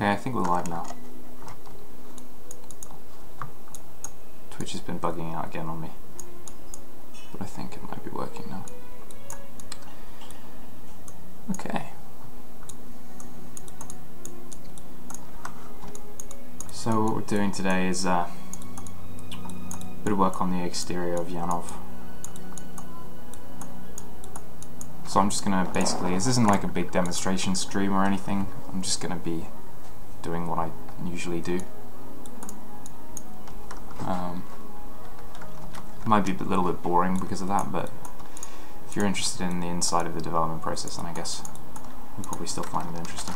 Okay, I think we're live now. Twitch has been bugging out again on me, but I think it might be working now. Okay. So what we're doing today is a bit of work on the exterior of Yanov. So I'm just gonna basically, this isn't like a big demonstration stream or anything, I'm just gonna be doing what I usually do. Might be a little bit boring because of that, but if you're interested in the inside of the development process, then I guess you'll probably still find it interesting.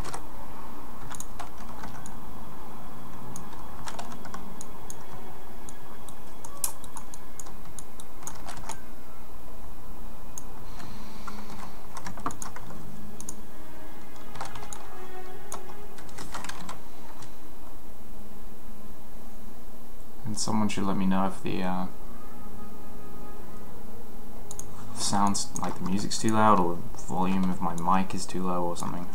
And someone should let me know if the sounds like the music's too loud, or the volume of my mic is too low or something.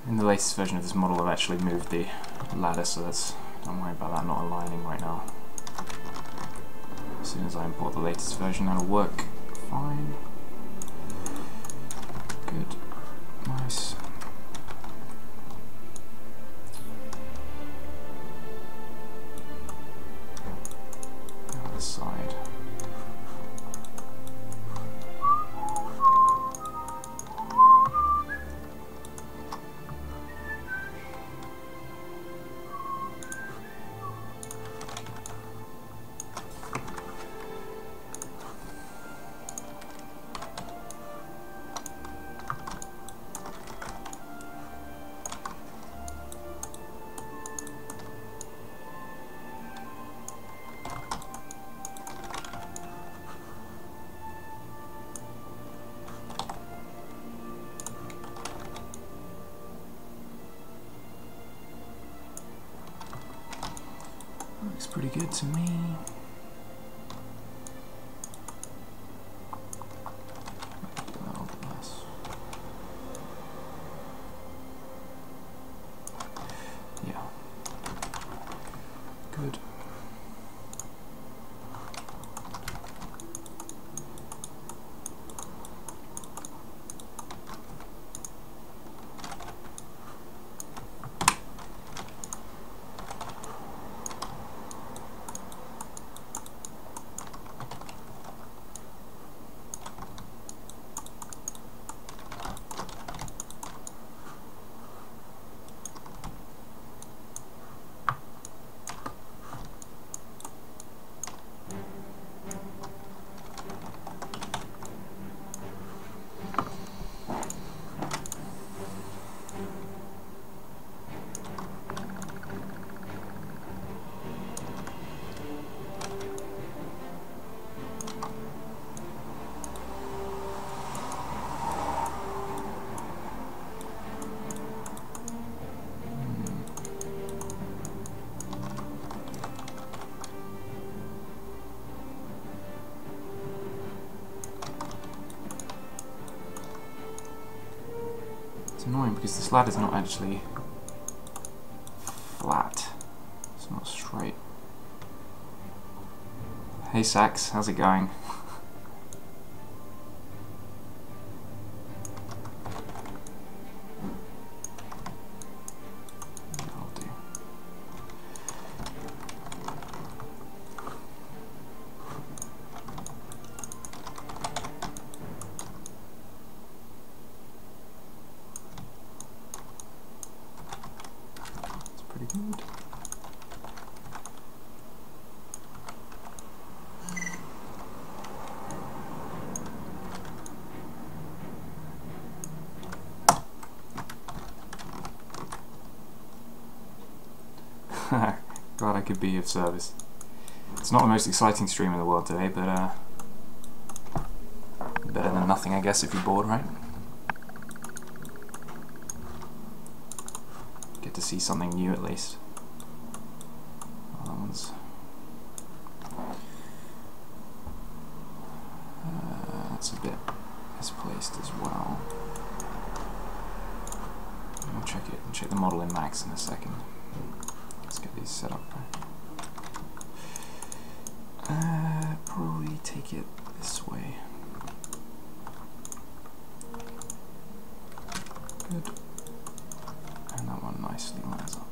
In the latest version of this model, I've actually moved the ladder, so don't worry about that not aligning right now. As soon as I import the latest version, that'll work fine. Good. Nice. Down this side. pretty good to me. A little bit less. Yeah. Good. It's annoying because this ladder's not actually flat. It's not straight. Hey Sax, how's it going? That'll do. That's pretty good. Glad I could be of service. It's not the most exciting stream in the world today, but better than nothing, I guess, if you're bored, right? Get to see something new at least. Oh, that one's that's a bit misplaced as well. I'll check it and check the model in Max in a second. Let's get these set up. Probably take it this way. Good. And that one nicely lines up.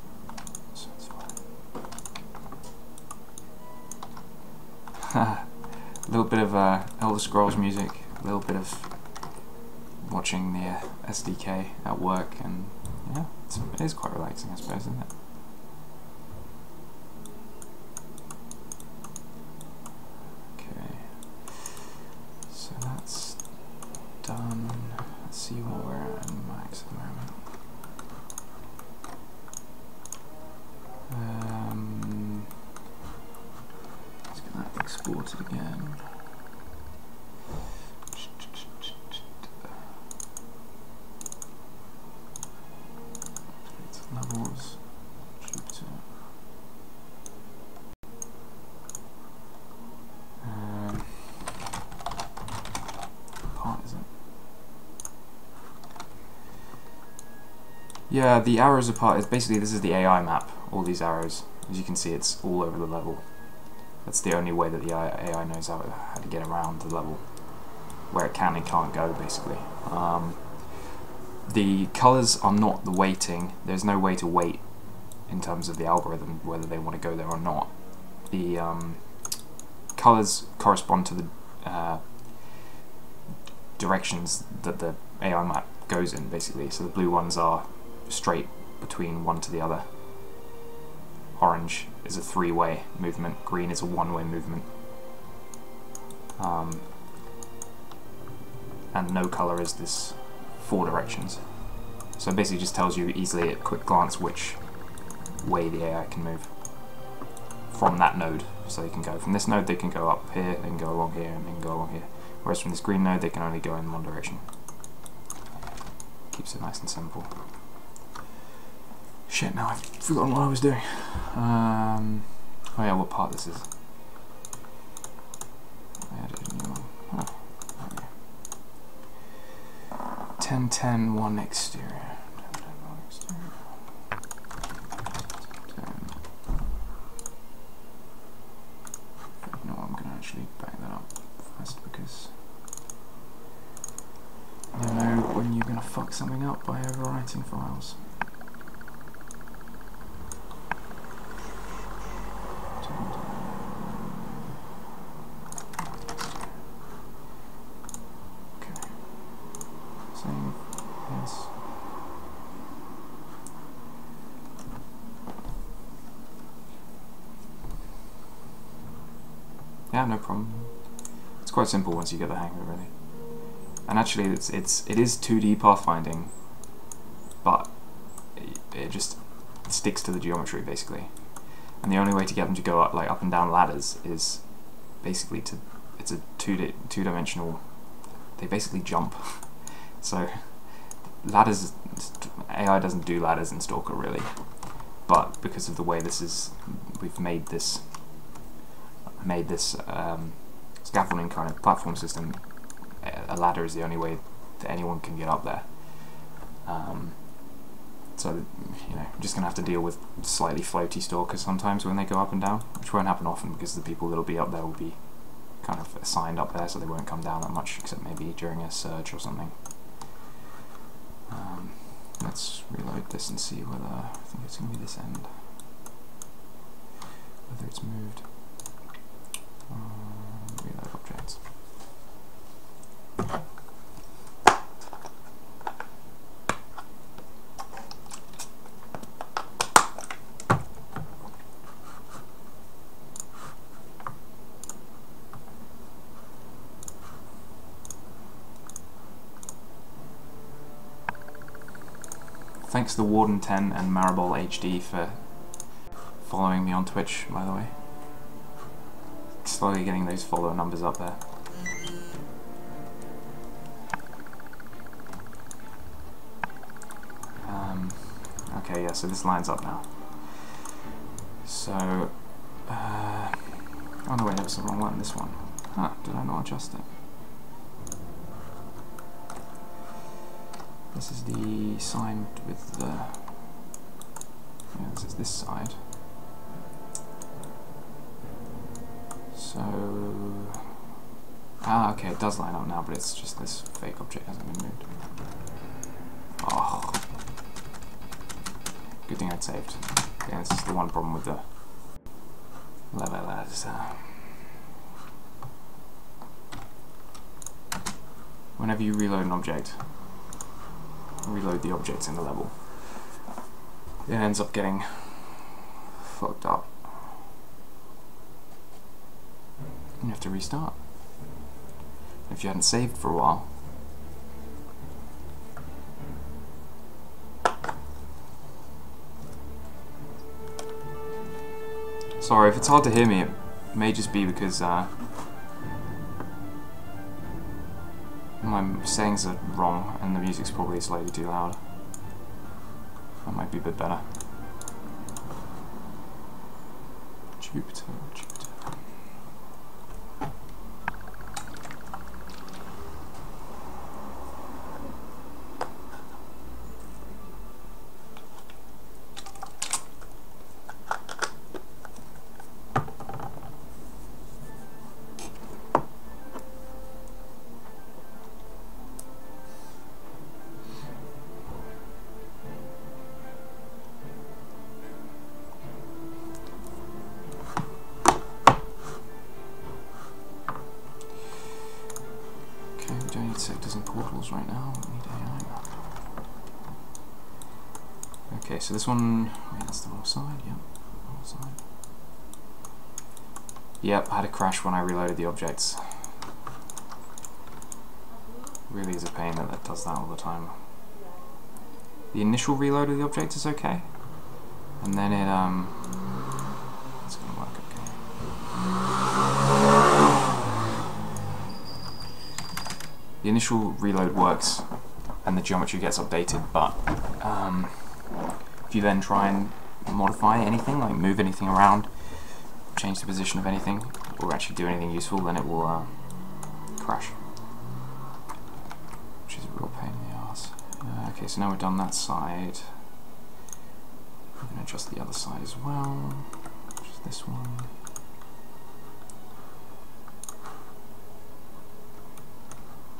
So it's fine. A little bit of Elder Scrolls music, a little bit of watching the S.T.A.L.K.E.R at work, and yeah, it is quite relaxing, I suppose, isn't it? So that's done. Let's see what we're at in Max at the moment. Let's get that exported again. Levels. Yeah, the arrows apart is basically, this is the AI map, all these arrows. As you can see, it's all over the level. That's the only way that the AI knows how to get around the level, where it can and can't go, basically. The colours are not the weighting. There's no way to weight in terms of the algorithm, whether they want to go there or not. The colours correspond to the directions that the AI map goes in, basically. So the blue ones are straight between one to the other. Orange is a three-way movement, green is a one-way movement. And no colour is this 4 directions. So it basically just tells you easily at quick glance which way the AI can move from that node. So they can go from this node, they can go up here, they can go along here, and they can go along here. Whereas from this green node, they can only go in one direction. Keeps it nice and simple. Shit, now I've forgotten what I was doing. Oh yeah, what part this is. I added a new one. Oh, okay. 10, 10, 1 exterior. 10, 10, 1 exterior. 10. You know what, I'm going to actually back that up first because you know when you're going to fuck something up by overwriting files. Yeah, no problem. It's quite simple once you get the hang of it, really. And actually, it is 2D pathfinding, but it just sticks to the geometry basically. And the only way to get them to go up, like up and down ladders, is basically it's a two-dimensional. They basically jump. So ladders, AI doesn't do ladders in S.T.A.L.K.E.R really, but because of the way we've made this scaffolding kind of platform system, a ladder is the only way that anyone can get up there. So you know, I'm just gonna have to deal with slightly floaty stalkers sometimes when they go up and down, which won't happen often because the people that'll be up there will be kind of assigned up there, so they won't come down that much, except maybe during a surge or something. Let's reload this and see whether, I think it's gonna be this end, whether it's moved. Reload objects. Thanks to Warden10 and Maribol HD for following me on Twitch, by the way. Slowly getting those follower numbers up there. Okay, yeah, so this lines up now. So, oh no wait, that was the wrong one, this one. Ah, did I not adjust it? This is the sign with the, yeah, this is this side. So, okay, it does line up now, but it's just this fake object hasn't been moved. Oh, good thing I'd saved. Yeah, this is the one problem with the levels. Whenever you reload an object, reload the objects in the level, it ends up getting fucked up. You have to restart if you hadn't saved for a while. Sorry if it's hard to hear me, it may just be because my settings are wrong and the music's probably slightly too loud. That might be a bit better. Jupiter. Sectors and portals right now. We need AI map. Okay, so this one, wait, that's the wrong side, yep, wrong side. Yep, I had a crash when I reloaded the objects. Really is a pain that that does that all the time. The initial reload of the object is okay, and then it, it's gonna work okay. The initial reload works and the geometry gets updated, but if you then try and modify anything, like move anything around, change the position of anything or actually do anything useful, then it will crash, which is a real pain in the arse. Okay, so now we've done that side. I'm going to adjust the other side as well, which is this one.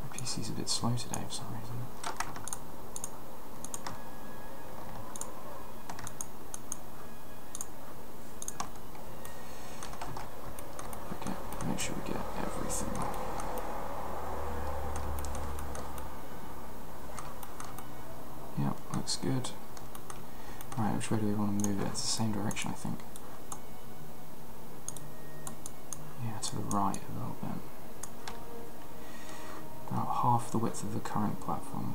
My PC's a bit slow today for some reason. Okay, make sure we get everything. Yep, looks good. Right, which way do we want to move it? It's the same direction, I think. Yeah, to the right a little bit. About half the width of the current platform.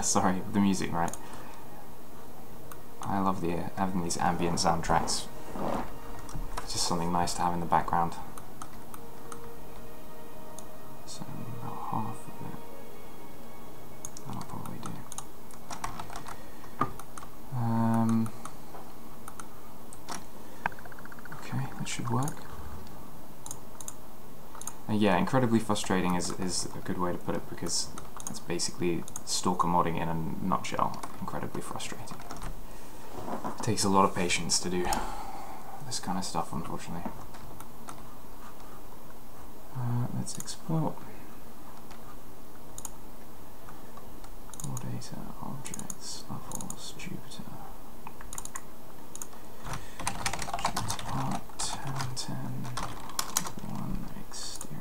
Sorry, the music, right? I love having these ambient soundtracks. It's just something nice to have in the background. So about half of it. That'll probably do. Okay, that should work. Yeah, incredibly frustrating is a good way to put it, because it's basically S.T.A.L.K.E.R modding in a nutshell. Incredibly frustrating. It takes a lot of patience to do this kind of stuff, unfortunately. Let's export. Raw data, objects, levels, Jupiter. Jupiter part 10, 1 exterior.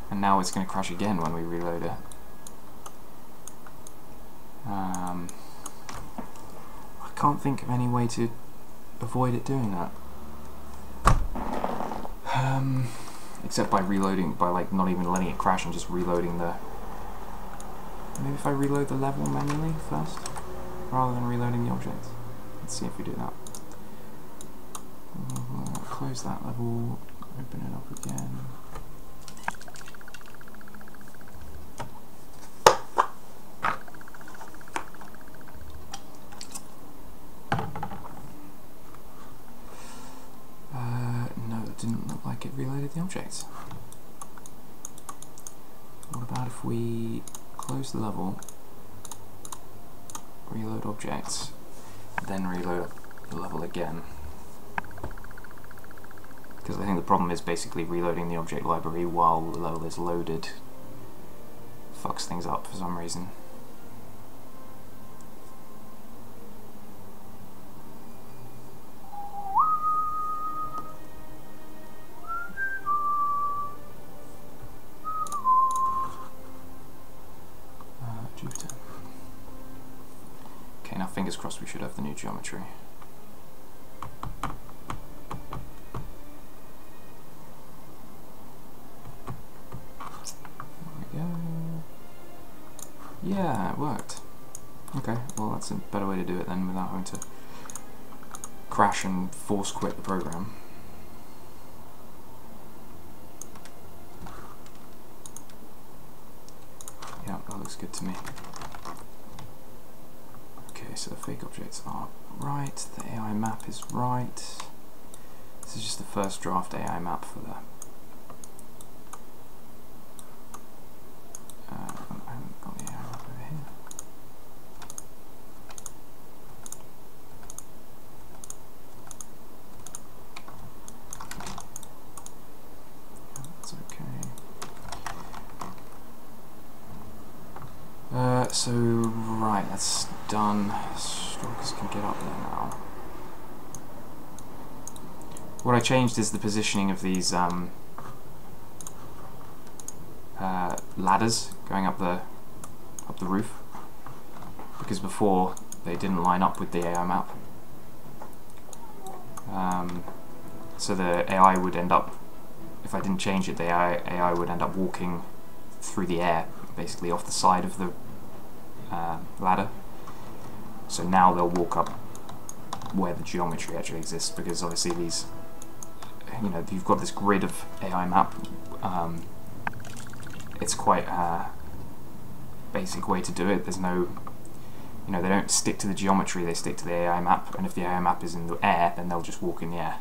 And now it's going to crash again when we reload it. I can't think of any way to avoid it doing that. Except by reloading, by like not even letting it crash and just reloading the... Maybe if I reload the level manually first, rather than reloading the object. Let's see if we do that. Close that level, open it up again. Didn't look like it reloaded the objects. What about if we close the level, reload objects, then reload the level again? Because I think the problem is basically reloading the object library while the level is loaded fucks things up for some reason. Jupiter. Okay, now fingers crossed we should have the new geometry. There we go. Yeah, it worked. Okay, well that's a better way to do it then, without having to crash and force quit the program. Yeah, that looks good to me. Okay, so the fake objects are right, the AI map is right. This is just the first draft AI map for the... I haven't got the AI map over here. That's okay. So, right, that's done. Stalkers can get up there now. What I changed is the positioning of these ladders going up the roof, because before they didn't line up with the AI map. So the AI would end up, if I didn't change it, the AI would end up walking through the air, basically off the side of the ladder. So now they'll walk up where the geometry actually exists, because obviously these, you know, you've got this grid of AI map. It's quite basic way to do it. There's no, you know, they don't stick to the geometry, they stick to the AI map, and if the AI map is in the air, then they'll just walk in the air.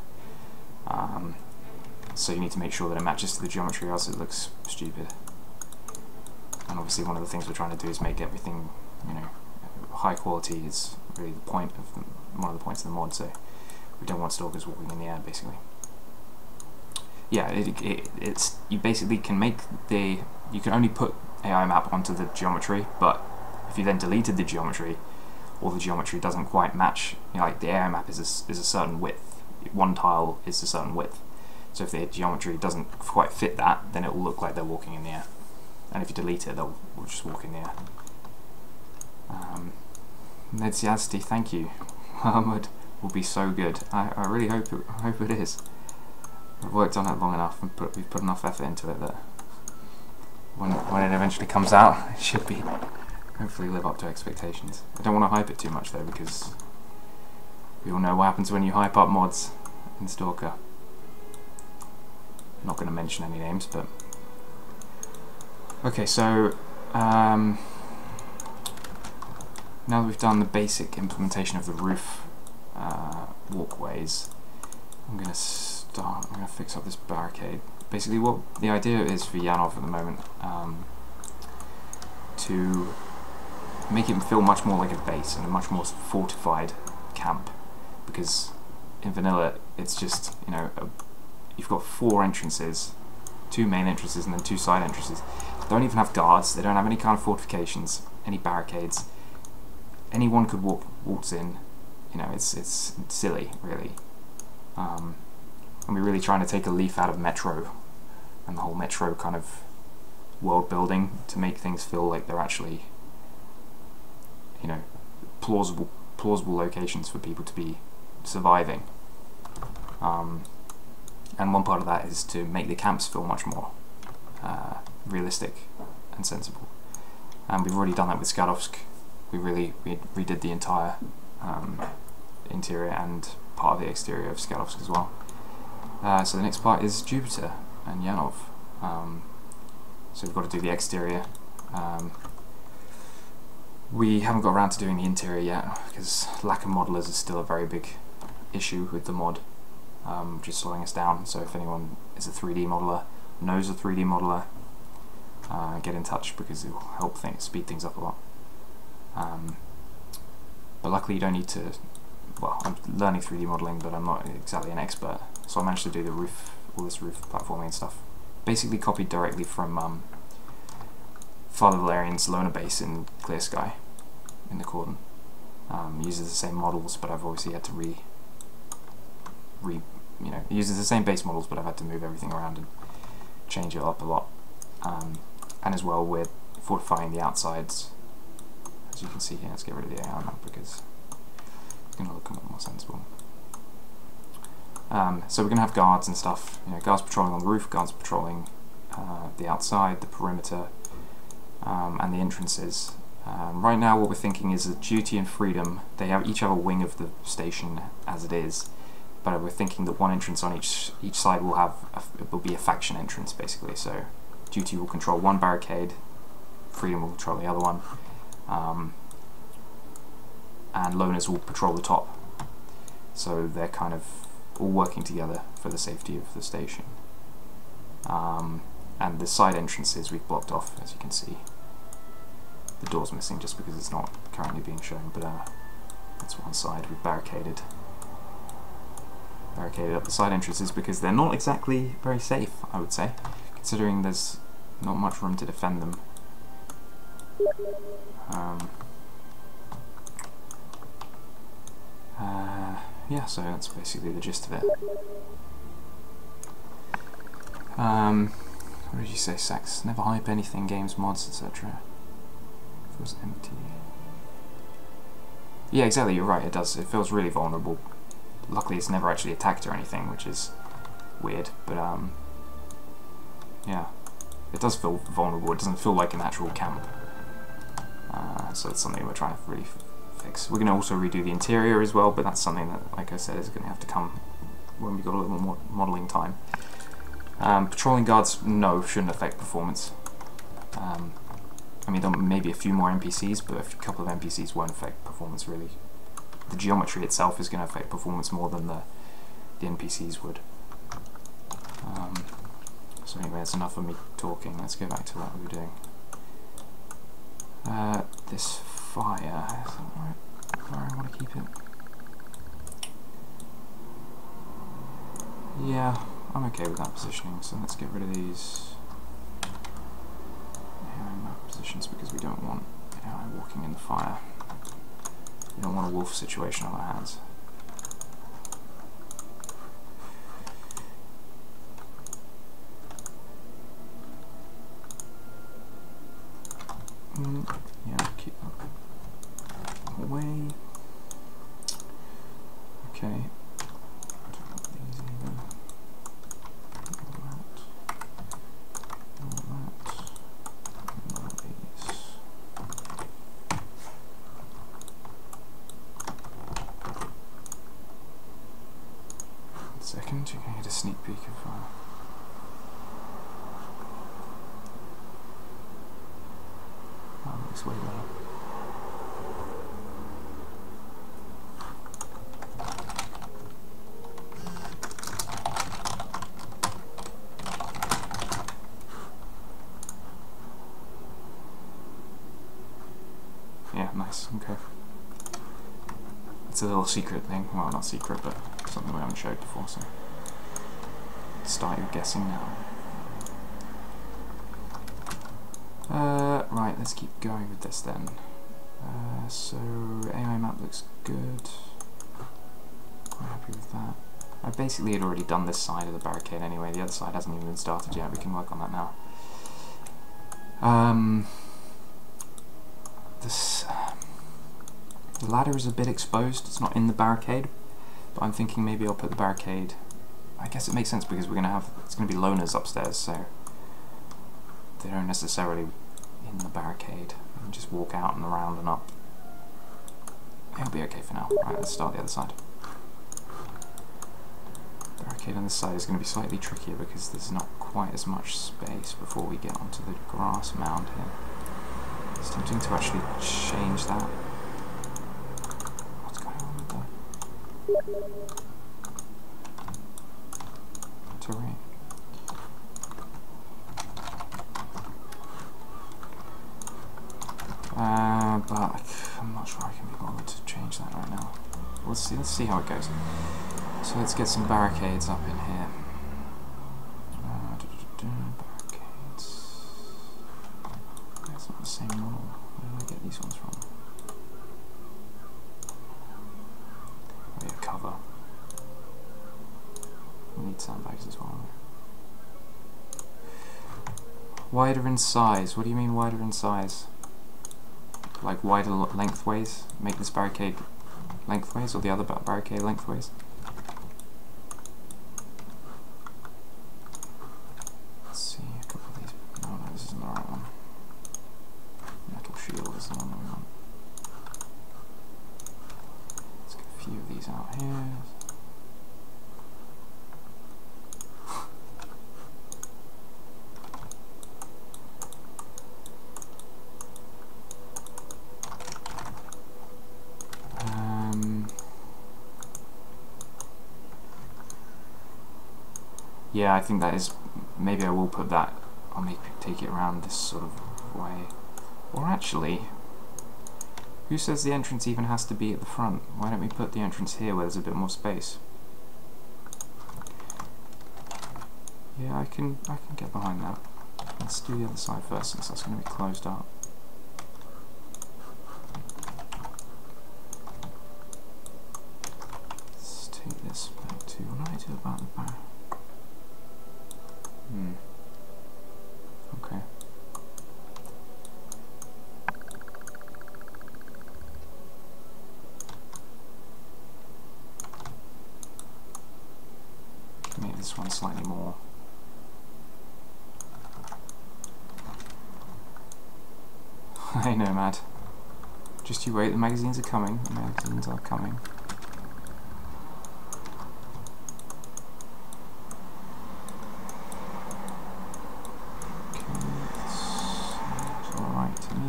So you need to make sure that it matches to the geometry, or else it looks stupid. And obviously one of the things we're trying to do is make everything, you know, high quality is really the point of one of the points of the mod, so we don't want stalkers walking in the air, basically. Yeah, it's you basically can make you can only put AI map onto the geometry, but if you then deleted the geometry, or the geometry doesn't quite match, you know, like the AI map is a certain width, one tile is a certain width, so if the geometry doesn't quite fit that, then it will look like they're walking in the air, and if you delete it, they'll just walk in the air. Nedsiasti, thank you. Wormwood will be so good. I really hope it is. I've worked on it long enough and we've put enough effort into it that when it eventually comes out, it should be hopefully live up to expectations. I don't want to hype it too much though, because we all know what happens when you hype up mods in S.T.A.L.K.E.R. I'm not going to mention any names, but okay. So now that we've done the basic implementation of the roof walkways, I'm going to fix up this barricade. Basically what the idea is for Yanov at the moment, to make it feel much more like a base and a much more fortified camp, because in vanilla it's just, you know, you've got 4 entrances, 2 main entrances and then 2 side entrances. They don't even have guards, they don't have any kind of fortifications, any barricades. Anyone could waltz in, you know, it's silly, really. And we're really trying to take a leaf out of Metro and the whole Metro kind of world building to make things feel like they're actually, you know, plausible locations for people to be surviving. And one part of that is to make the camps feel much more realistic and sensible. And we've already done that with S.T.A.L.K.E.R. We redid the entire interior and part of the exterior of S.T.A.L.K.E.R. as well. So the next part is Jupiter and Yanov. So we've got to do the exterior. We haven't got around to doing the interior yet because lack of modelers is still a very big issue with the mod, which is slowing us down. So if anyone is a 3D modeler, knows a 3D modeler, get in touch because it will help speed things up a lot. But luckily you don't need to, well, I'm learning 3D modeling, but I'm not exactly an expert, so I managed to do the roof, all this roof platforming and stuff. Basically copied directly from Father Valerian's Loner base in Clear Sky, in the Cordon. Uses the same models, but I've obviously had to you know, it uses the same base models, but I've had to move everything around and change it up a lot. And as well, we're fortifying the outsides. As you can see here, let's get rid of the AI map because it's going to look a lot more sensible. So we're going to have guards and stuff, you know, guards patrolling on the roof, guards patrolling the outside, the perimeter, and the entrances. Right now what we're thinking is that Duty and Freedom, they each have a wing of the station as it is, but we're thinking that one entrance on each side will be a faction entrance, basically. So Duty will control one barricade, Freedom will control the other one, and Loners will patrol the top. So they're kind of all working together for the safety of the station. And the side entrances we've blocked off, as you can see. The door's missing just because it's not currently being shown, but that's one side we've barricaded up the side entrances because they're not exactly very safe, I would say, considering there's not much room to defend them. Yeah, so that's basically the gist of it. What did you say, Sax? Never hype anything, games, mods, etc. It feels empty. Yeah, exactly, you're right, it does. It feels really vulnerable. Luckily it's never actually attacked or anything, which is weird, but yeah. It does feel vulnerable, it doesn't feel like an actual camp. So it's something we're trying to really fix. We're going to also redo the interior as well, but that's something that, like I said, is going to have to come when we've got a little more modelling time. Patrolling guards, no, shouldn't affect performance. I mean, maybe a few more NPCs, but a couple of NPCs won't affect performance really. The geometry itself is going to affect performance more than the NPCs would. So anyway, that's enough of me talking. Let's go back to what we were doing. This fire, is that right? Where I want to keep it? Yeah, I'm okay with that positioning, so let's get rid of these AI map positions because we don't want AI walking in the fire. We don't want a wolf situation on our hands. Yeah, keep that away. Okay. These even. All that. And all these. One second, you can get a sneak peek of this way better. Yeah, nice, okay. It's a little secret thing, well not secret, but something we haven't showed before, so start your guessing now. Right, let's keep going with this then. So AI map looks good. Quite happy with that. I basically had already done this side of the barricade anyway. The other side hasn't even been started yet. We can work on that now. The ladder is a bit exposed. It's not in the barricade, but I'm thinking maybe I'll put the barricade. I guess it makes sense because we're gonna have it's gonna be loners upstairs, so they don't necessarily in the barricade. You can just walk out and around and up. It'll be okay for now. Right, let's start the other side. Barricade on this side is going to be slightly trickier because there's not quite as much space before we get onto the grass mound here. It's tempting to actually change that. What's going on with the terrain? But I'm not sure I can be bothered to change that right now. Let's see how it goes. So let's get some barricades up in here. Barricades. That's not the same model. Where did I get these ones from? Oh yeah, cover. We need sandbags as well. Wider in size. What do you mean wider in size? Like wider lengthways? Make this barricade lengthways, or the other barricade lengthways? Let's see, a couple of these. No, this isn't the right one. Metal shield is the one that we want. Let's get a few of these out here. Yeah, I think that is. Maybe I will put that. I'll take it around this sort of way. Or actually, who says the entrance even has to be at the front? Why don't we put the entrance here where there's a bit more space? Yeah, I can get behind that. Let's do the other side first, since that's going to be closed up. Let's take this back to. What do I do about the back? Okay. Make this one slightly more. I know, Matt. Just you wait, the magazines are coming. The magazines are coming. Alright to me.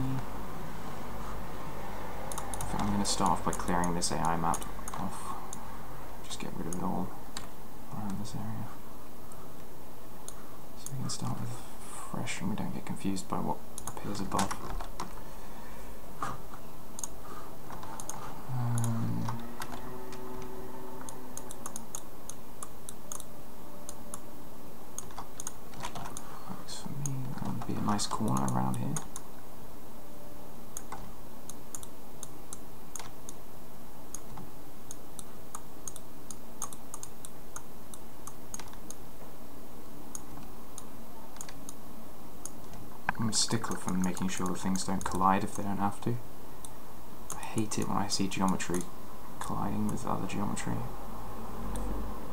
start off by clearing this AI map off. Just get rid of it all around this area. So we can start with fresh and we don't get confused by what appears above. Works for me. That would be a nice corner around here. I'm a stickler for making sure that things don't collide if they don't have to. I hate it when I see geometry colliding with other geometry.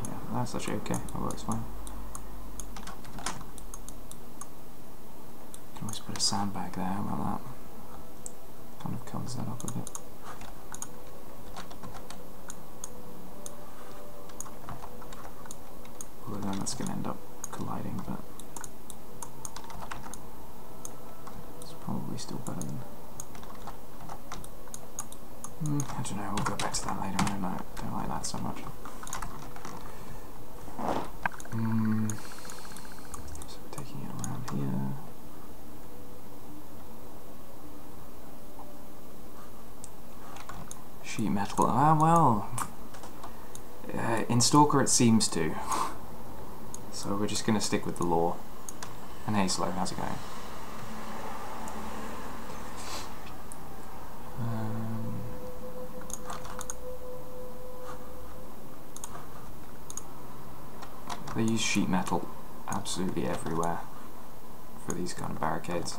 Yeah, that's actually okay, that works fine. Can always put a sandbag there, how about that? Kind of covers that up a bit. Although then that's going to end up colliding, but probably still better than... I don't know, we'll go back to that later. I don't like that so much. So taking it around here. Sheet metal, well... in S.T.A.L.K.E.R it seems to. So we're just going to stick with the law. And hey Slow, how's it going? They use sheet metal absolutely everywhere for these kind of barricades.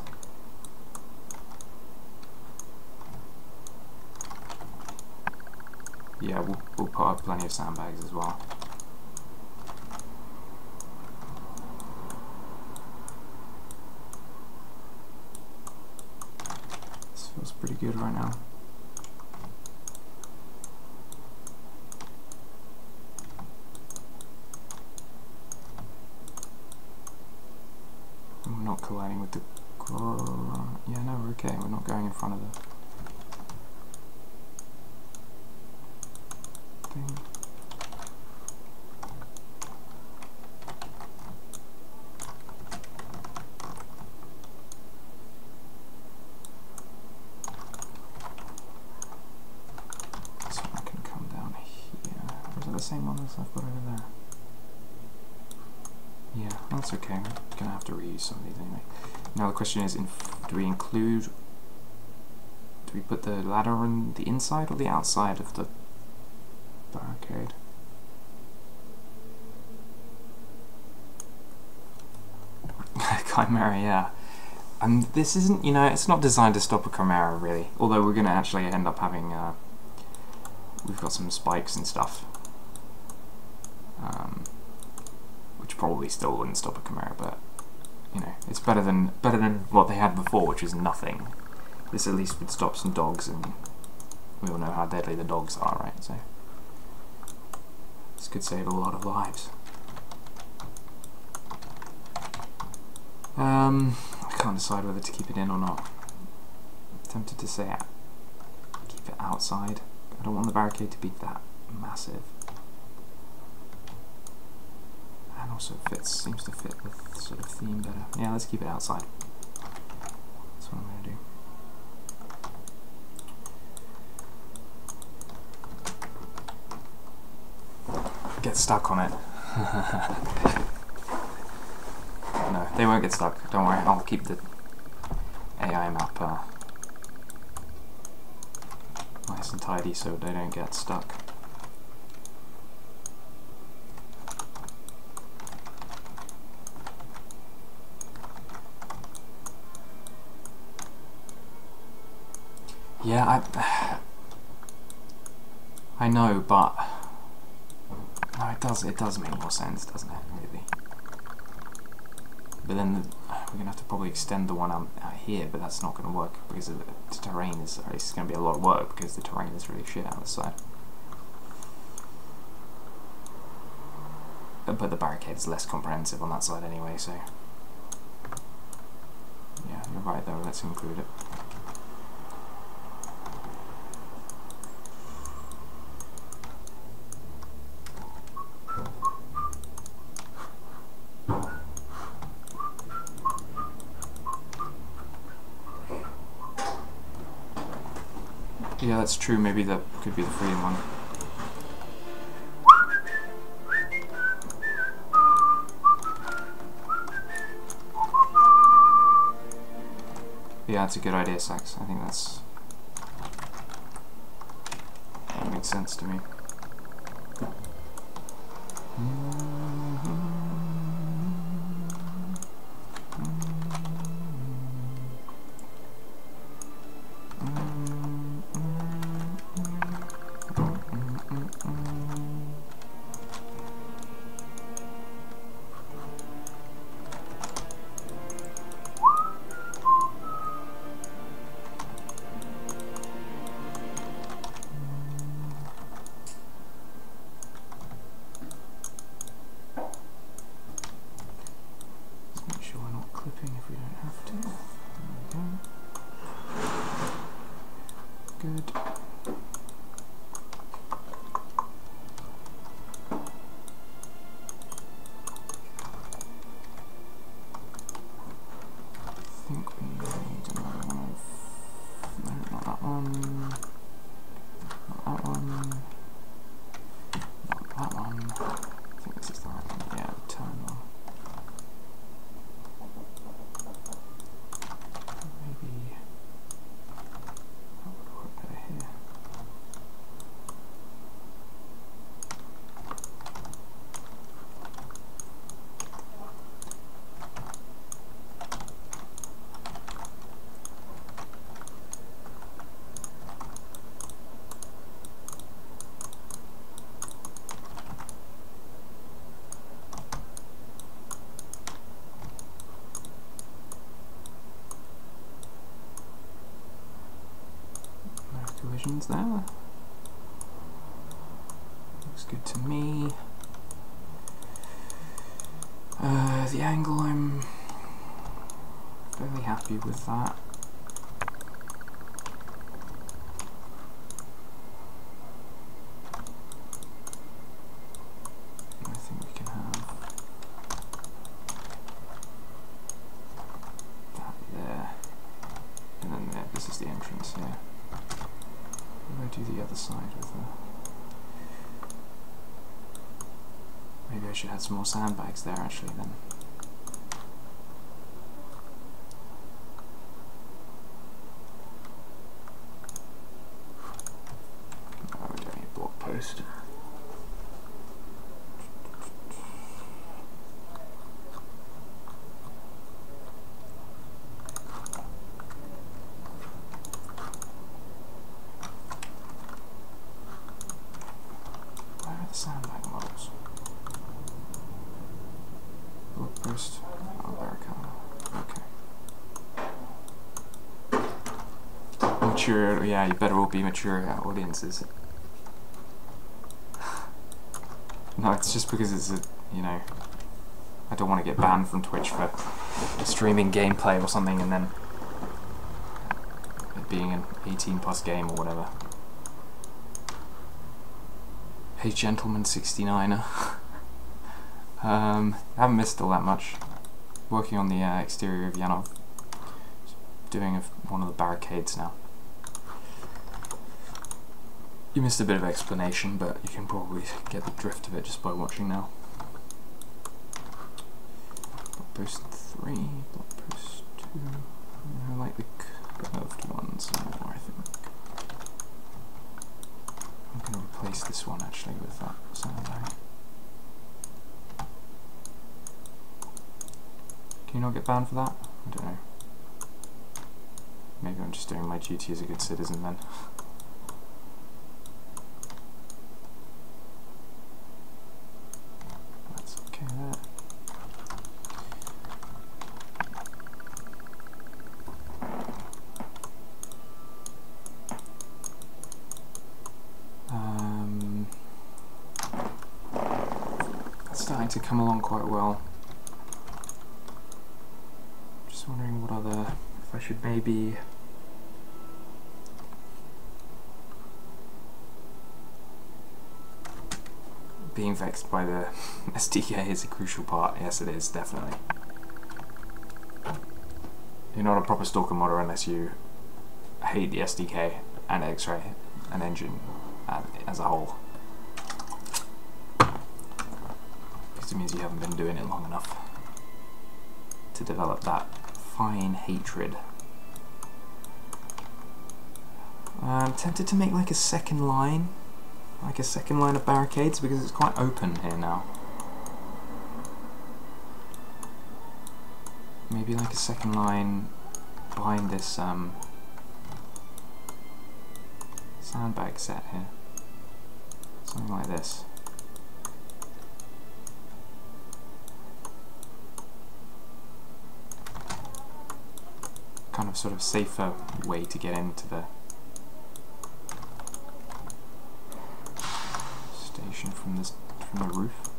Yeah, we'll put up plenty of sandbags as well. This feels pretty good right now. We're not colliding with the... Yeah, no, we're okay. We're not going in front of the thing. So I can come down here. Or is it the same one as I've got over there? Yeah, that's okay. We're gonna have to reuse some of these anyway. Now the question is, do we include... Do we put the ladder on the inside or the outside of the barricade? Chimera, yeah. And this isn't, you know, it's not designed to stop a Chimera really. Although we're gonna actually end up having, we've got some spikes and stuff. Which probably still wouldn't stop a Chimera, but you know, it's better than what they had before, which is nothing. This at least would stop some dogs, and we all know how deadly the dogs are, right? So this could save a lot of lives. I can't decide whether to keep it in or not. I'm tempted to say keep it outside. I don't want the barricade to be that massive. And also seems to fit the sort of theme better. Yeah, let's keep it outside. That's what I'm going to do. Get stuck on it. No, they won't get stuck. Don't worry, I'll keep the AI map nice and tidy so they don't get stuck. Yeah, I know, but no, it does make more sense, doesn't it, really? But then we're gonna have to probably extend the one out here, but that's not gonna work because the terrain is. It's gonna be a lot of work because the terrain is really shit out the side. But the barricade is less comprehensive on that side anyway, so yeah, you're right though. Let's include it. Yeah, that's true. Maybe that could be the freedom one. Yeah, that's a good idea, Sax. I think that makes sense to me. If we don't have to. There we go. Good. I think we need another one of... No, not that one. Not that one. Not that one. I think this is the right one. Yeah, the turn one. Collisions there. Looks good to me. The angle, I'm fairly happy with that. I think we can have that there, and then there. This is the entrance here. What do I do the other side with the... Maybe I should add some more sandbags there actually then. Oh, we don't need a block post. Sandbag models. Block post. Oh, barricade. Okay. Mature, yeah, you better all be mature audiences. No, it's just because it's a, you know, I don't want to get banned from Twitch for streaming gameplay or something and then it being an 18+ game or whatever. Hey Gentleman 69er. I haven't missed all that much. Working on the exterior of Yanov. Doing one of the barricades now. You missed a bit of explanation, but you can probably get the drift of it just by watching now. Block post 3, block post 2. I like the curved ones more, I think. I'm going to replace this one actually with that sandbag. Can you not get banned for that? I don't know. Maybe I'm just doing my duty as a good citizen then. That's okay there. That's starting to come along quite well. Just wondering what other, if I should maybe being vexed by the SDK is a crucial part. Yes, it is, definitely. You're not a proper S.T.A.L.K.E.R modder unless you hate the SDK and X-ray an engine as a whole. Because it means you haven't been doing it long enough to develop that fine hatred. I'm tempted to make like a second line of barricades because it's quite open here now. Maybe like a second line behind this sandbag set here. Something like this. Kind of sort of safer way to get into the station from the roof.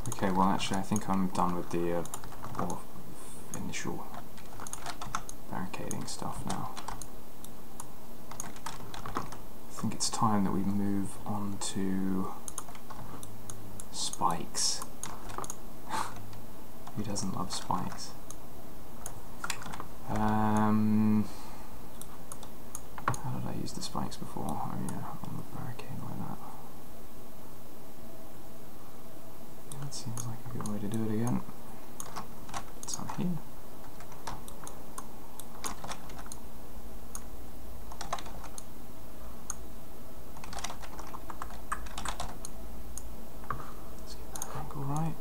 Okay, well actually I think I'm done with the initial barricading stuff now. I think it's time that we move on to spikes. Who doesn't love spikes? How did I use the spikes before? Oh yeah, on the barricade like that. That seems like a good way to do it again. So here. Let's get that angle right.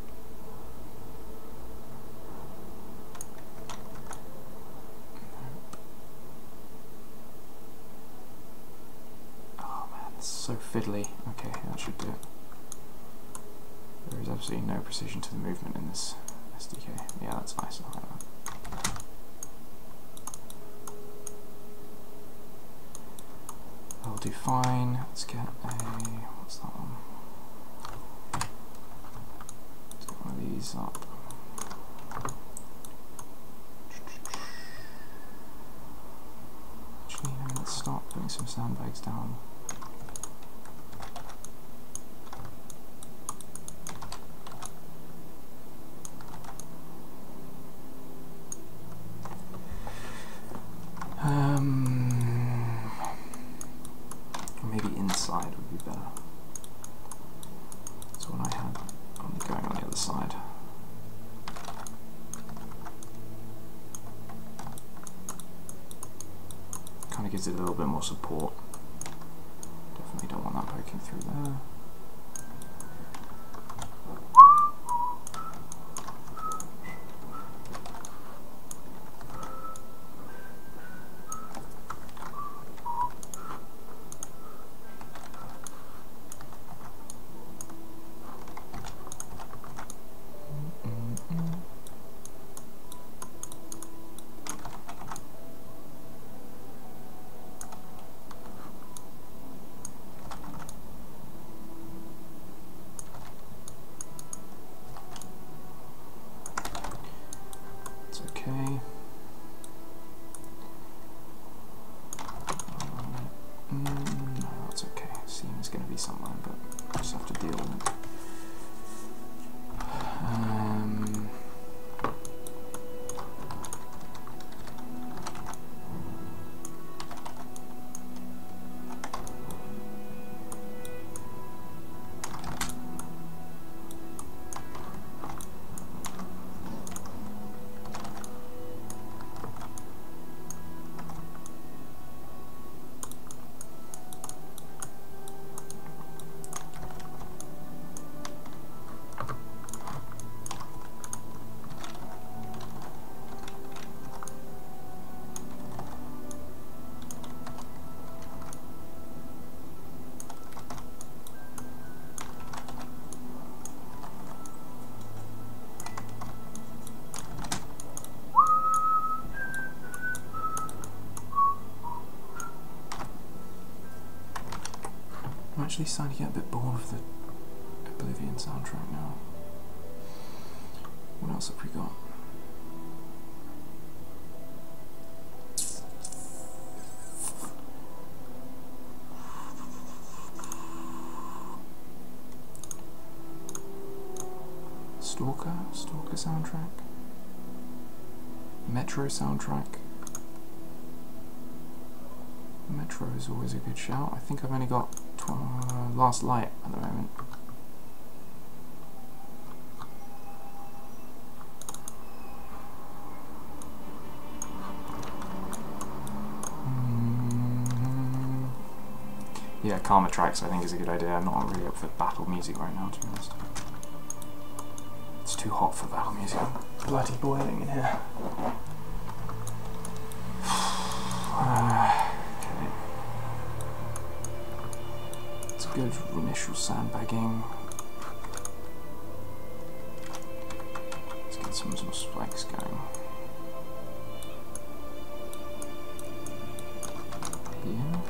Oh man, it's so fiddly. Okay, that should do it. There is absolutely no precision to the movement in this SDK. Yeah, that's nice. I like that. That'll do fine. Let's get a... what's that one? Let's get one of these up. Actually, no, let's start putting some sandbags down. Maybe inside would be better. That's what I had. I'm going on the other side. Kind of gives it a little bit more support. Definitely don't want that poking through there. Okay. No, that's okay. Seam's going to be somewhere, but I just have to deal with it. I'm actually starting to get a bit bored of the Oblivion soundtrack now. What else have we got? S.T.A.L.K.E.R soundtrack. Metro soundtrack. Metro is always a good shout. I think I've only got Last Light at the moment. Yeah, Karma tracks I think is a good idea. I'm not really up for battle music right now, to be honest. It's too hot for battle music. I'm bloody boiling in here. Okay. It's good initial sandbagging. Let's get some spikes going. Yeah.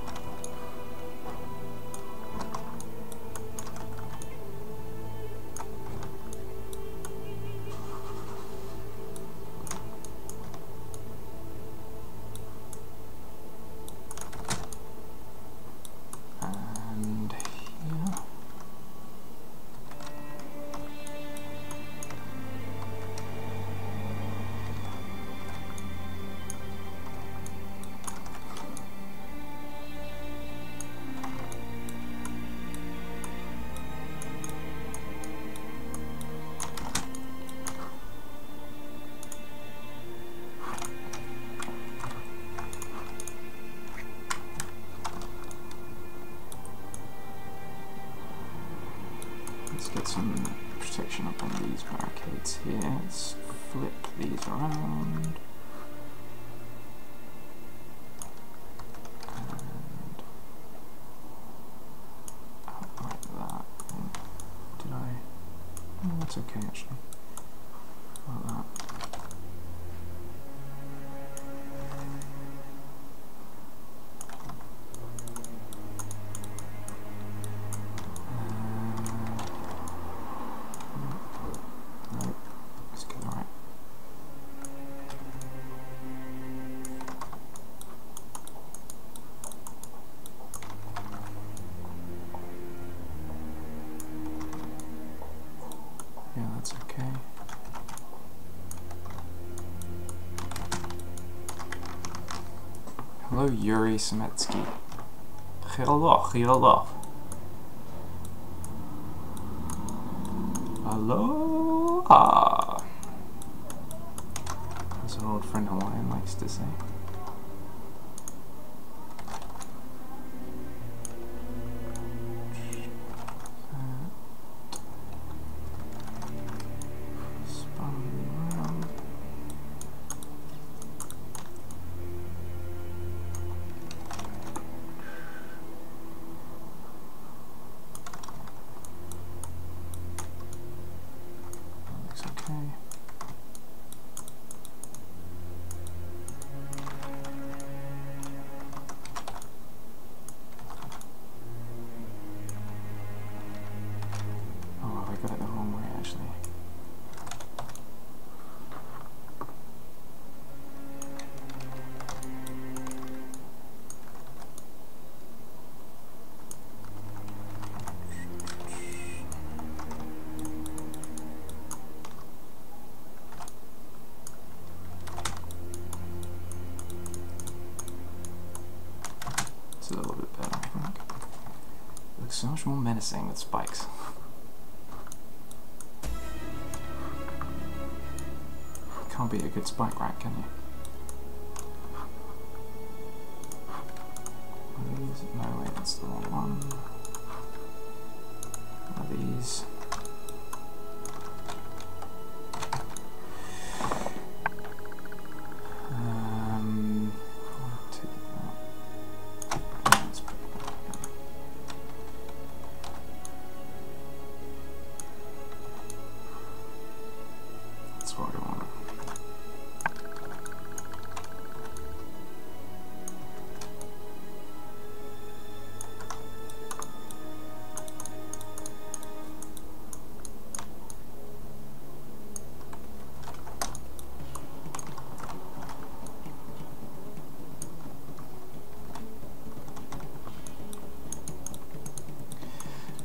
Let's get some protection up on these barricades here. Let's flip these around. And outright that. Did I? Oh, that's okay actually. Like that. Yeah, that's okay. Hello, Yuri Semetsky. Hello. Aloha! As our old friend Hawaiian likes to say. It's a little bit better, I think. It looks so much more menacing with spikes. Can't beat a good spike rack, can you? Are these? No, wait, that's the wrong one. Are these?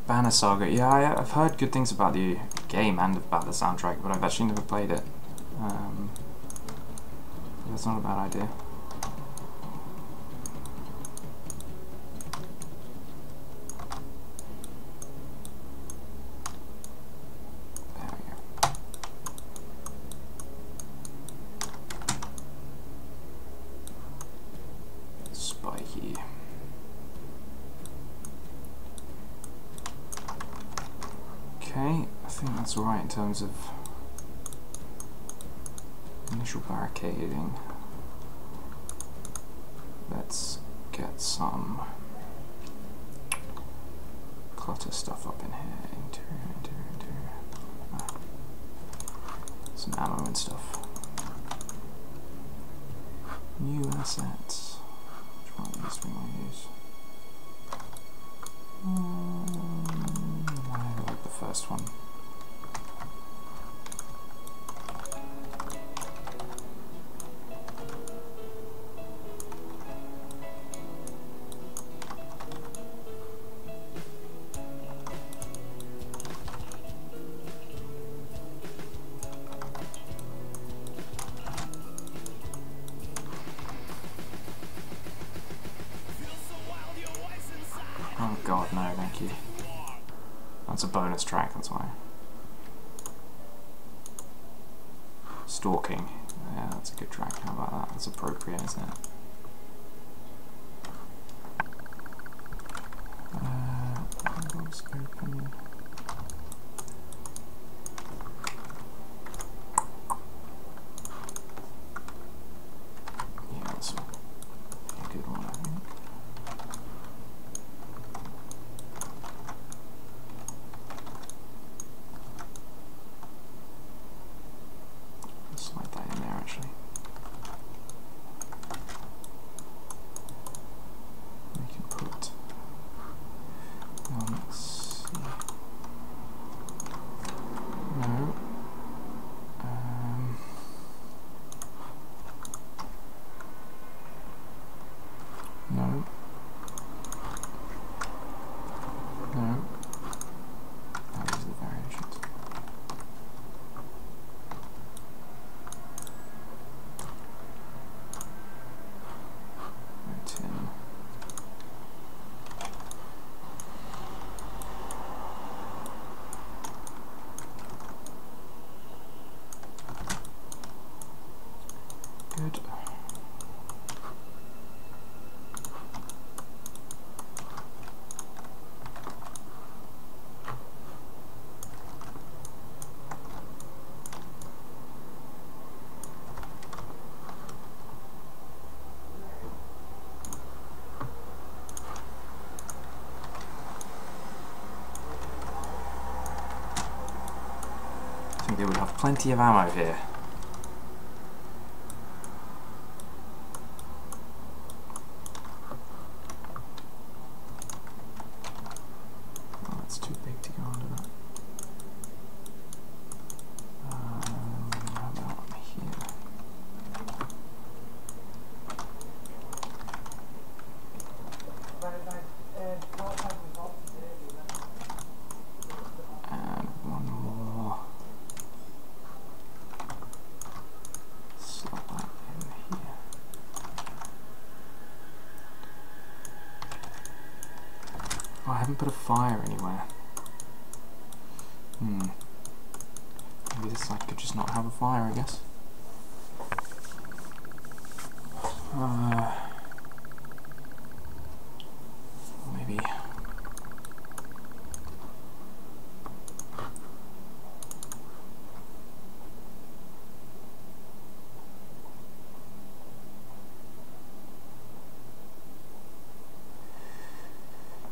Banner Saga. Yeah, I've heard good things about the game and about the soundtrack, but I've actually never played it. That's not a bad idea. There we go. Spiky. Okay, I think that's alright in terms of initial barricading. Let's get some clutter stuff up in here. Interior. Some ammo and stuff. New assets. Which one of these we want to use? I like the first one. Oh god, no, thank you. That's a bonus track, that's why. Stalking. Yeah, that's a good track. How about that? That's appropriate, isn't it? Let's open. Yeah, this will be a good one, I think. Slide that in there, actually. We can put. Let's see. No. No. No. That is the variations. Good. I think they would have plenty of ammo here. Too big to go under that. How about here? And one more. Slot that in here. Oh, I haven't put a fire anywhere. Maybe this side could just not have a fire, I guess. Maybe.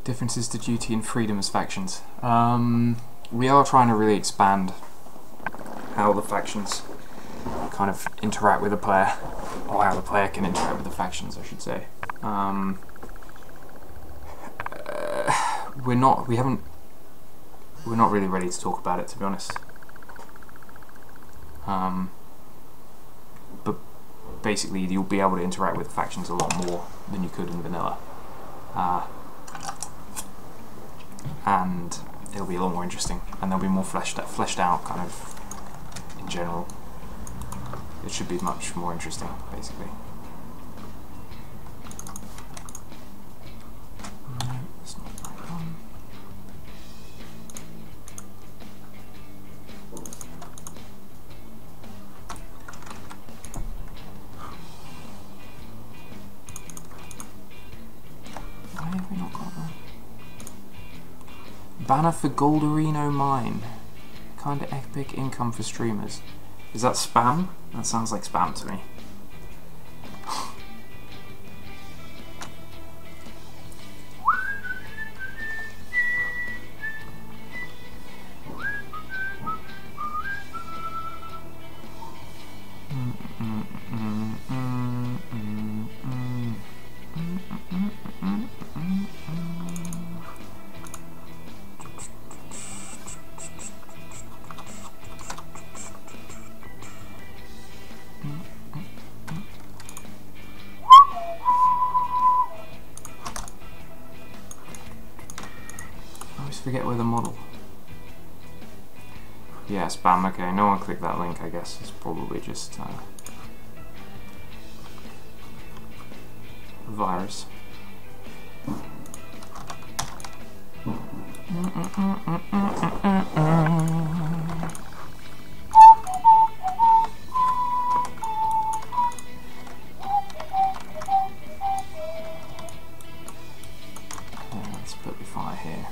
Differences to duty and freedom as factions. We are trying to really expand how the factions kind of interact with the player, or how the player can interact with the factions, I should say. We're not really ready to talk about it, to be honest. But basically, you'll be able to interact with the factions a lot more than you could in vanilla. and it'll be a lot more interesting, and they'll be more fleshed out kind of in general. It should be much more interesting, basically. That's not the right one. Why have we not got that? Banner for Golderino Mine. Kinda epic income for streamers. Is that spam? That sounds like spam to me. Forget where the model. Yeah, spam. Okay, no one clicked that link. I guess it's probably just a virus. Let's put the fire here.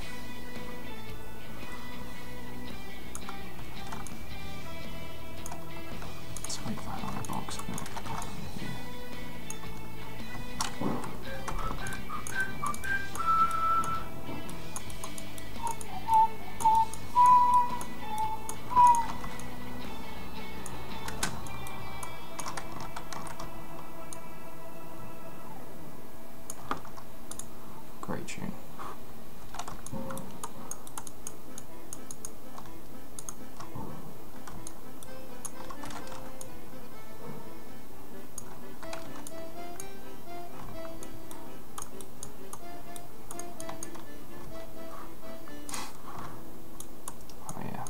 Great tune. Oh yeah.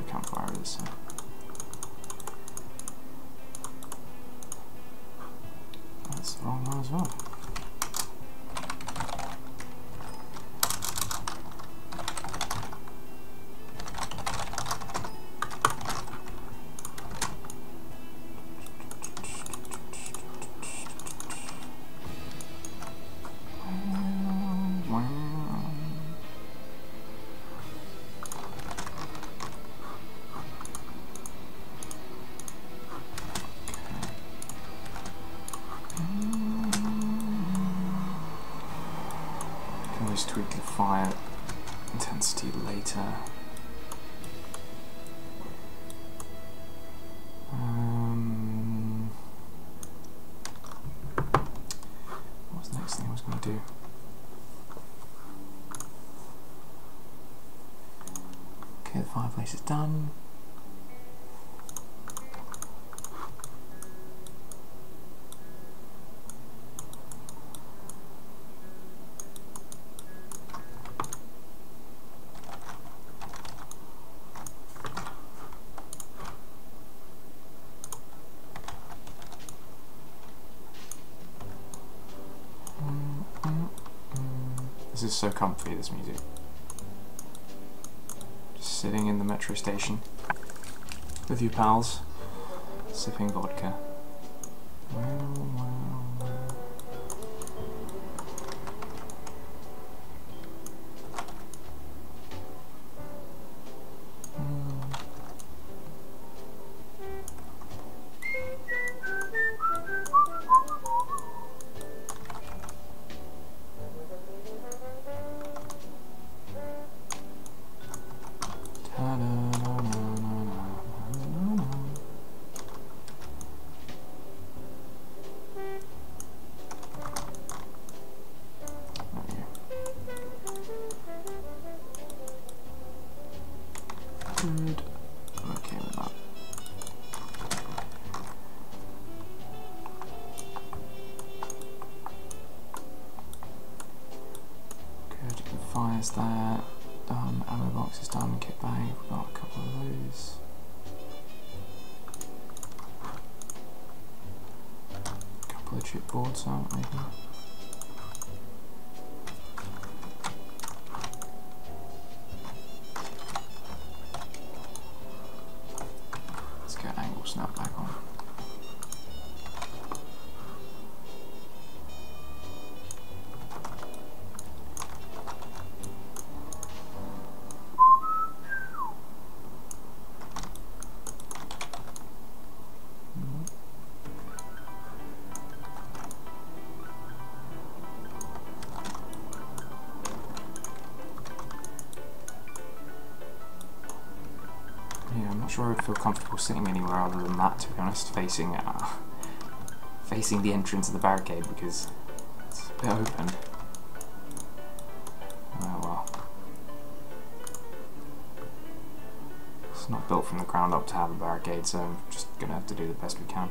Campfire is. That's the wrong one as well. Always tweak the fire intensity later. What's the next thing I was going to do? Okay, the fireplace is done. This is so comfy, this music. Just sitting in the metro station with your pals, sipping vodka. Fire's there. Done. Ammo box is done. Kit bag. We've got a couple of those. Couple of chipboards out, maybe. Let's get angle snap back on. I'm not sure I'd feel comfortable sitting anywhere other than that, to be honest, facing the entrance of the barricade, because it's a bit open. Oh well. It's not built from the ground up to have a barricade, so I'm just gonna have to do the best we can.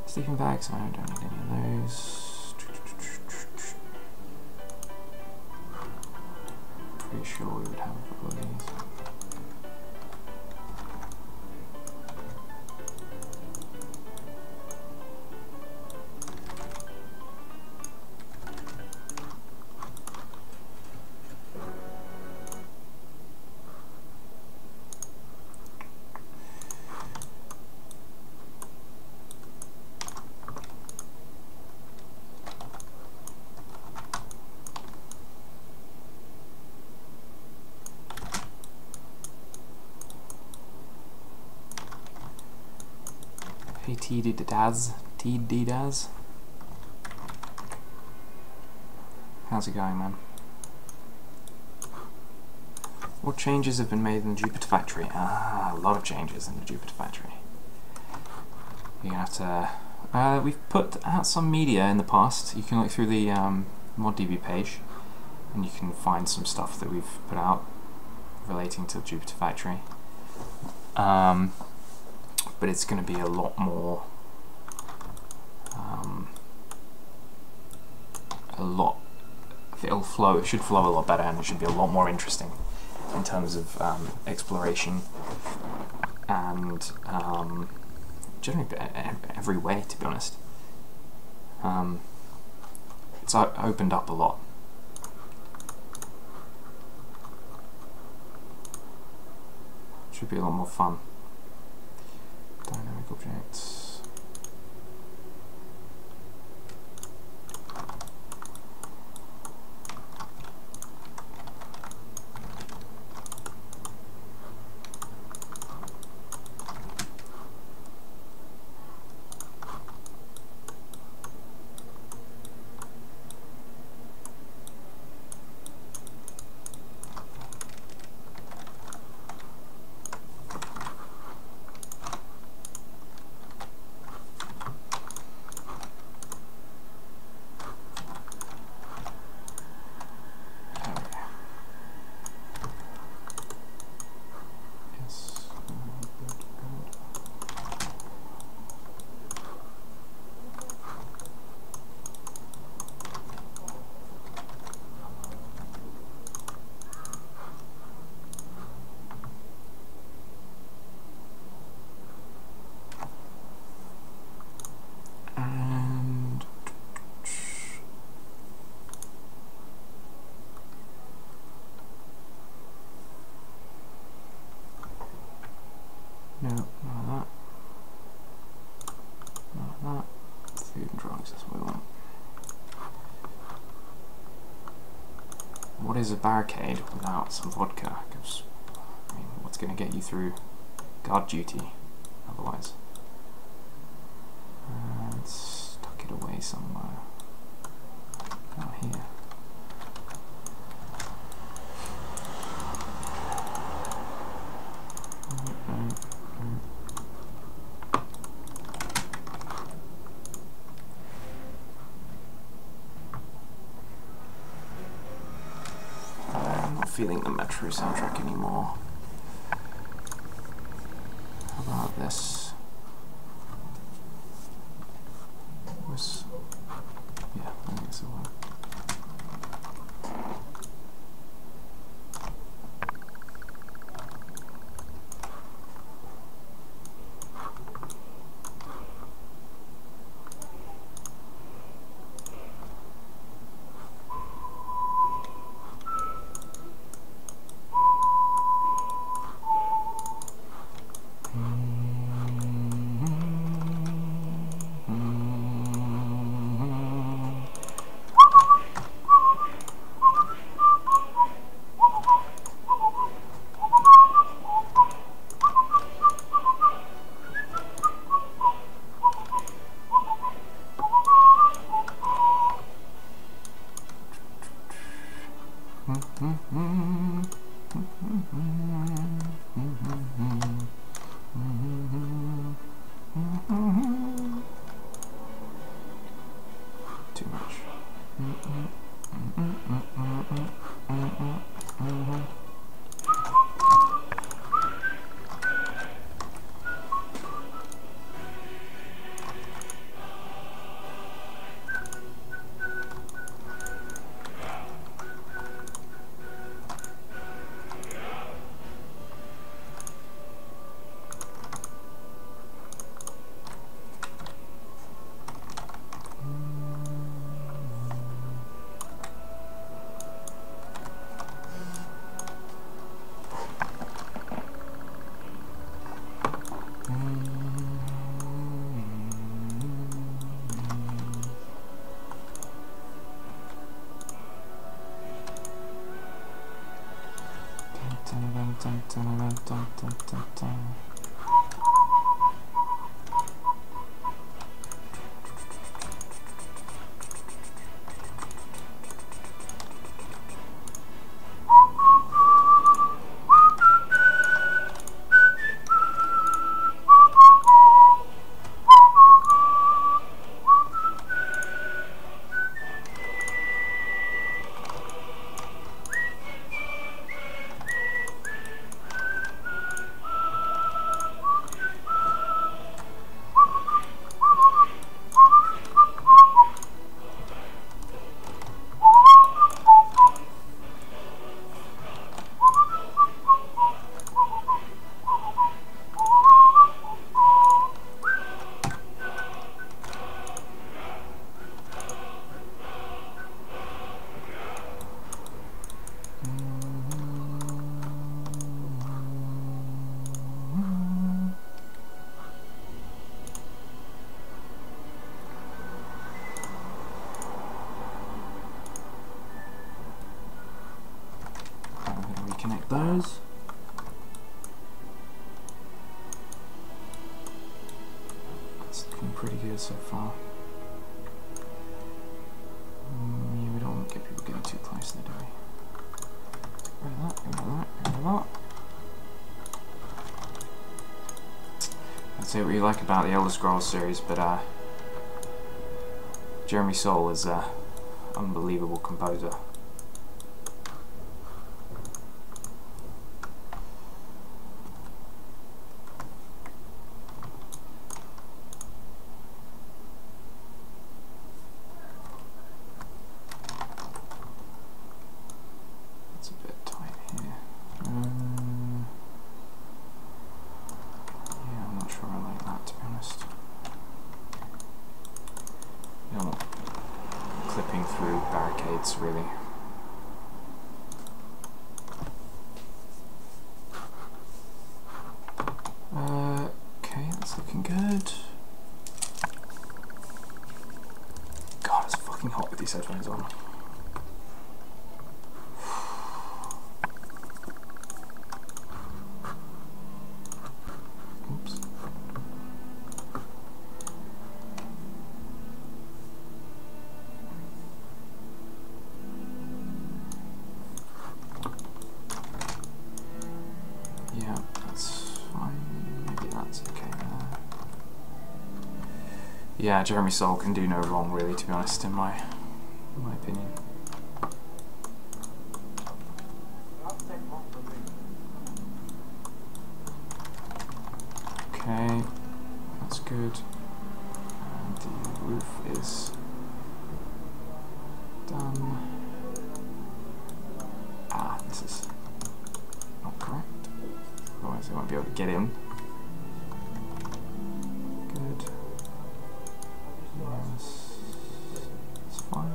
Sleeping bags, I don't need any of those. Pretty sure we would have a couple of these. Hey T-D-Daz. How's it going, man? What changes have been made in the Jupiter factory? Ah, a lot of changes in the Jupiter factory. You're gonna have to... we've put out some media in the past. You can look through the ModDB page and you can find some stuff that we've put out relating to the Jupiter factory. But it's going to be a lot more, it should flow a lot better, and it should be a lot more interesting in terms of exploration and generally every way, to be honest. It's opened up a lot. Should be a lot more fun. Dynamic objects. No, none of that. None of that. Food and drugs, that's what we want. What is a barricade without some vodka? Because, I mean, what's going to get you through guard duty otherwise? Let's tuck it away somewhere. Out here. Feeling the Metro soundtrack anymore. How about this? Yeah, I think so. Reconnect those. That's looking pretty good so far. Yeah, we don't want to get people getting too close there, do we? Rid of that, rid of that, rid of that. I'd say what you like about the Elder Scrolls series, but Jeremy Soule is an unbelievable composer. Clipping through barricades, really. Okay, that's looking good. God, it's fucking hot with these headphones on. Oops. Yeah, that's fine. Maybe that's okay there. Yeah, Jeremy Soule can do no wrong, really, to be honest, in my opinion. Okay, that's good. And the roof is done. Ah, this is not correct. Otherwise I won't be able to get in. Good. Yes. It's fine.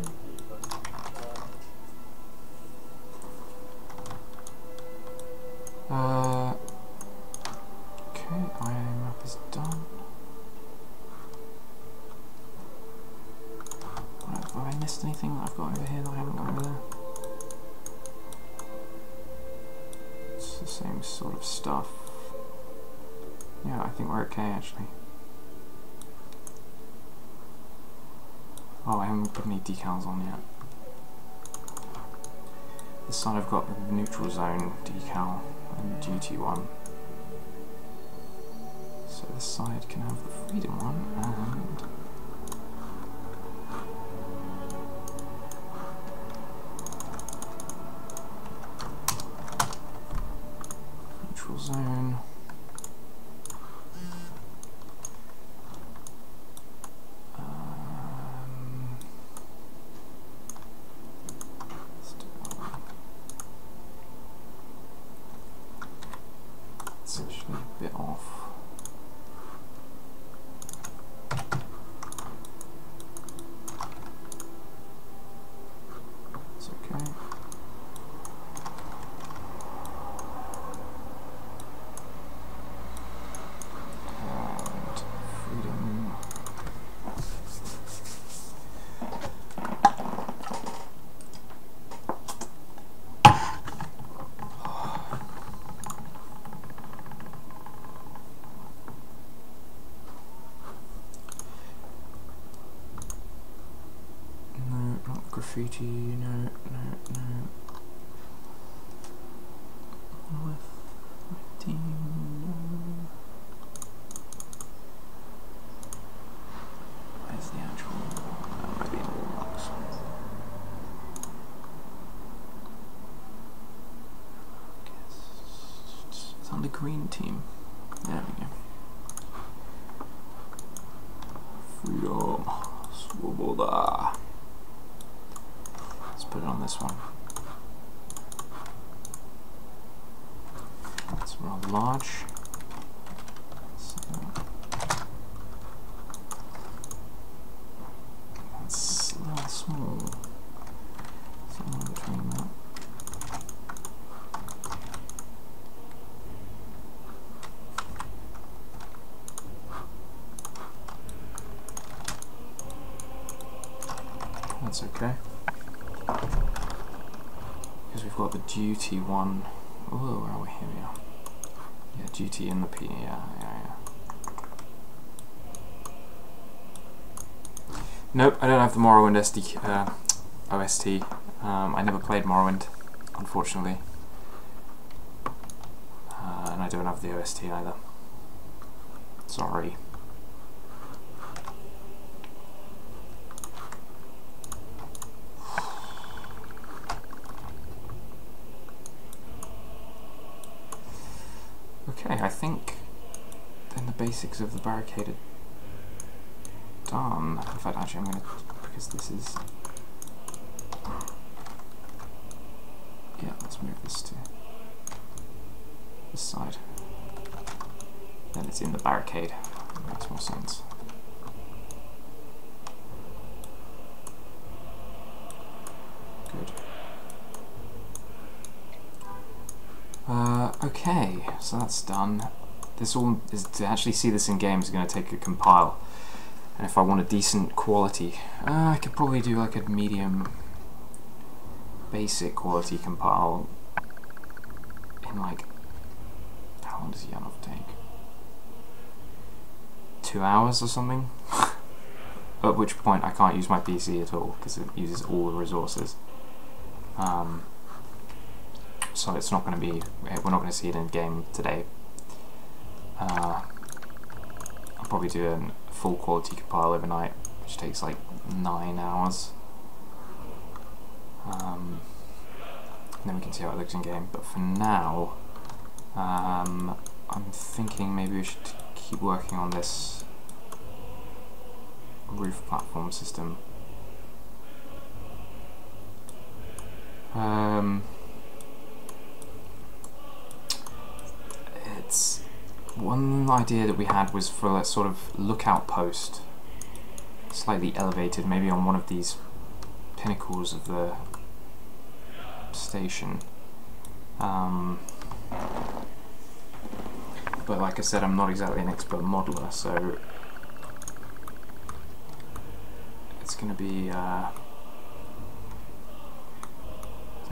Okay, iron map is done. Right, have I missed anything that I've got over here that I haven't got over there? It's the same sort of stuff. Yeah, I think we're okay actually. Oh, I haven't put any decals on yet. This side I've got the neutral zone decal and duty one. So this side can have the freedom one and Graffiti, no. Monolith, 15, no. Where's the actual? That might be in all rocks. It's on the green team. There we go. Freedom. Swoboda. Let's put it on this one. It's rather large. So that's a little small. Somewhere between that. That's okay. Because we've got the duty one. Oh, where are we? Here we are. Yeah, duty in the P. Yeah. Nope, I don't have the Morrowind OST. I never played Morrowind, unfortunately. And I don't have the OST either. Sorry. Okay, I think then the basics of the barricade are done. In fact, actually I'm going to, because this is... Yeah, let's move this to this side. Then it's in the barricade. It makes more sense. Good. Okay, so that's done. This all is to actually see this in game is going to take a compile, and if I want a decent quality, I could probably do like a medium, basic quality compile in like, how long does Yanov take? 2 hours or something. At which point I can't use my PC at all because it uses all the resources. So it's not going to be, we're not going to see it in game today. I'll probably do a full quality compile overnight, which takes like 9 hours. And then we can see how it looks in game. But for now, I'm thinking maybe we should keep working on this roof platform system. It's one idea that we had was for a sort of lookout post, slightly elevated, maybe on one of these pinnacles of the station. But like I said, I'm not exactly an expert modeler, so it's going to be, let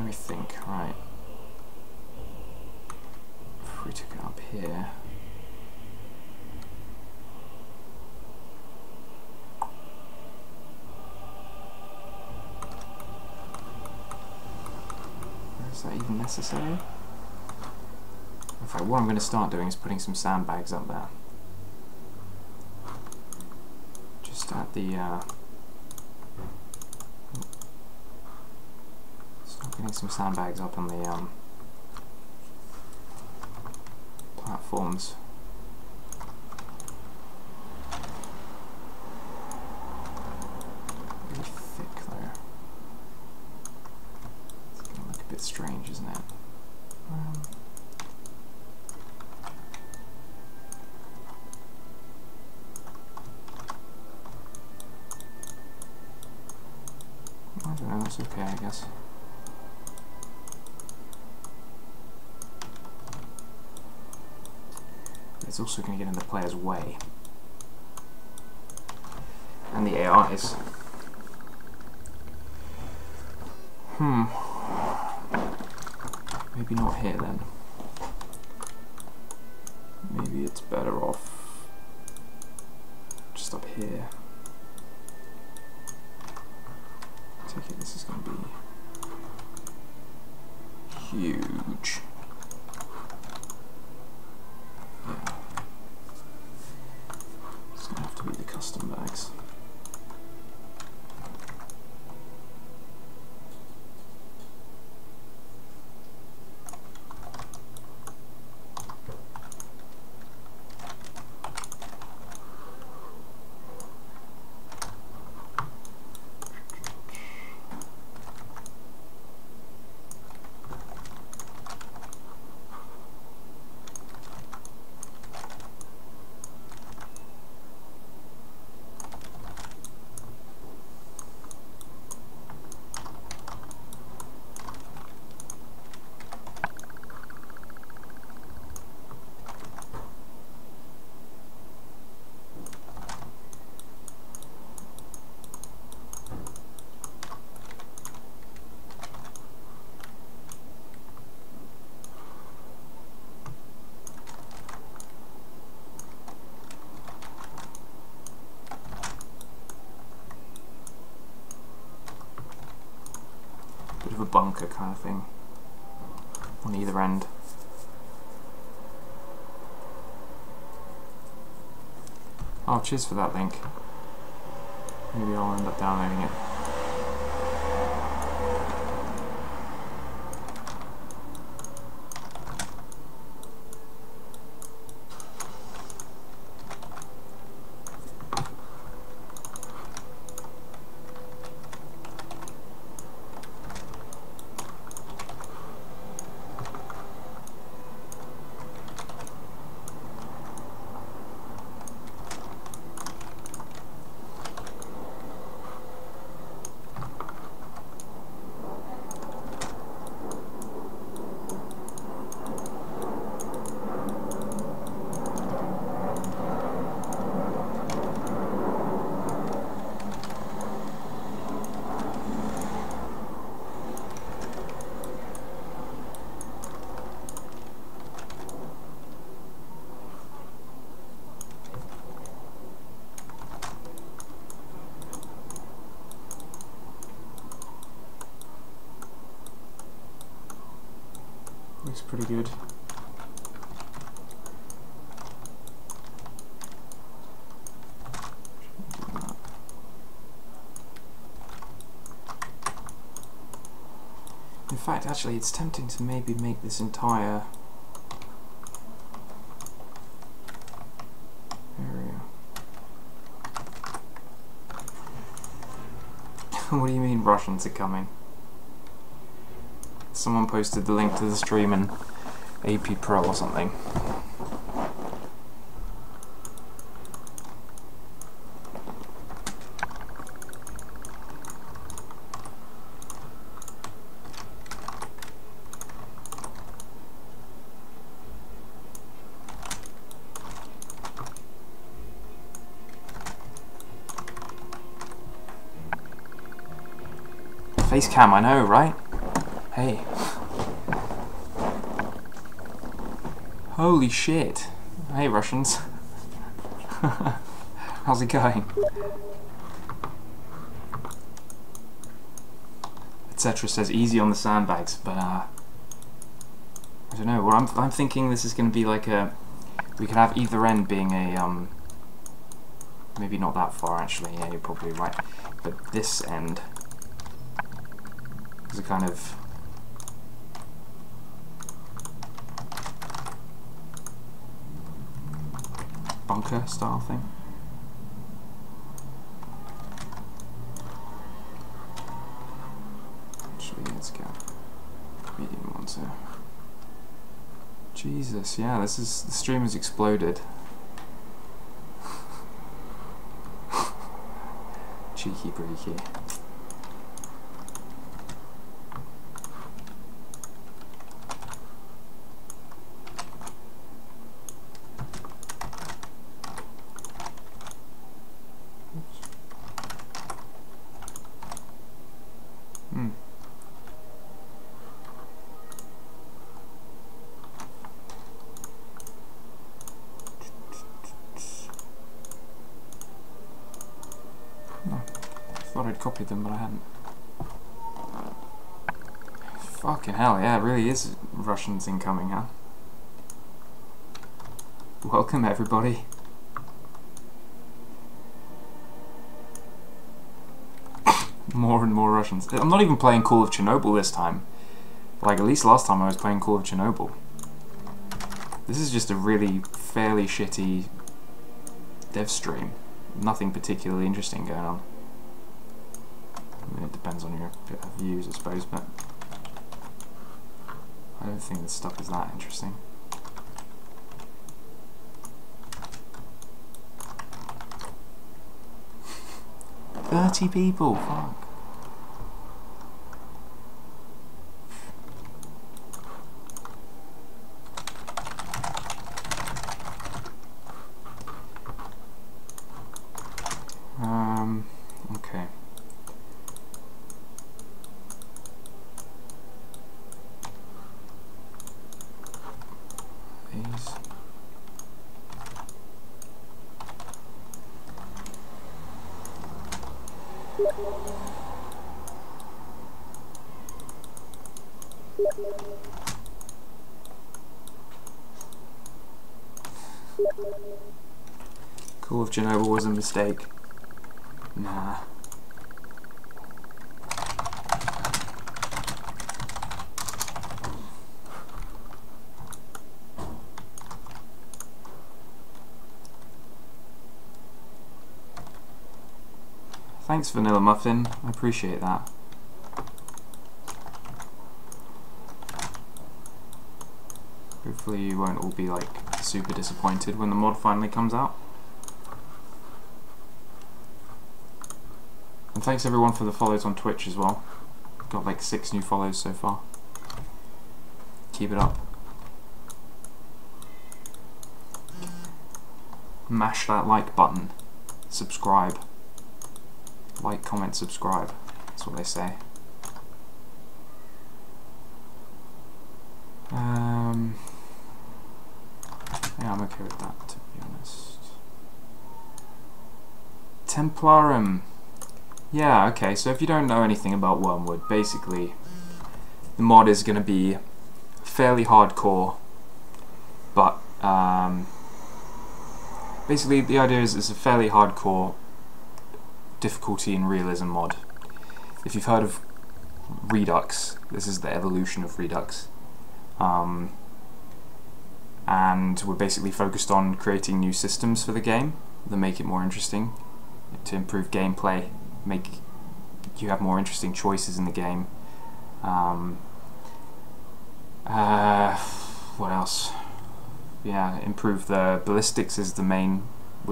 me think, right. If we took it up here, is that even necessary? In fact, what I'm going to start doing is putting some sandbags up there. Just at the, start getting some sandbags up on the, platforms. Really thick though. It's going to look a bit strange, isn't it? I don't know, that's okay, I guess. It's also going to get in the player's way. And the AIs. Maybe not here then. Maybe it's better off just up here. take it this is going to be huge. Yeah. It's going to have to be the custom bags. Bit of a bunker kind of thing on either end. Oh, cheers for that link. Maybe I'll end up downloading it. Looks pretty good. In fact, actually, it's tempting to maybe make this entire area. What do you mean Russians are coming? Someone posted the link to the stream in AP Pro or something. Face cam, I know, right? Hey. Holy shit. Hey, Russians. How's it going? Etc. says easy on the sandbags, but I don't know. Well, I'm thinking this is going to be like a. We could have either end being a maybe not that far actually. Yeah, you're probably right. But this end is a kind of. Bunker style thing. Actually, let's go medium ones here. Jesus, yeah, the stream has exploded. Cheeky breaky. Thought I'd copied them, but I hadn't. Fucking hell, yeah, it really is Russians incoming, huh? Welcome, everybody. More and more Russians. I'm not even playing Call of Chernobyl this time. Like, at least last time I was playing Call of Chernobyl. This is just a really fairly shitty dev stream. Nothing particularly interesting going on. I mean, it depends on your views, I suppose, but I don't think this stuff is that interesting. $30 people, fuck. Okay. These. Call of Chernobyl was a mistake. Nah. Thanks, Vanilla Muffin. I appreciate that. Hopefully you won't all be like super disappointed when the mod finally comes out. And thanks everyone for the follows on Twitch as well. Got like 6 new follows so far. Keep it up. Mash that like button. Subscribe. Like, comment, subscribe. That's what they say. Yeah, I'm okay with that, to be honest. Templarum. Yeah, okay, so if you don't know anything about Wormwood, basically the mod is going to be fairly hardcore, but basically the idea is it's a fairly hardcore difficulty and realism mod. If you've heard of Redux, this is the evolution of Redux. And we're basically focused on creating new systems for the game that make it more interesting, to improve gameplay, make you have more interesting choices in the game. What else? Yeah, improve the ballistics was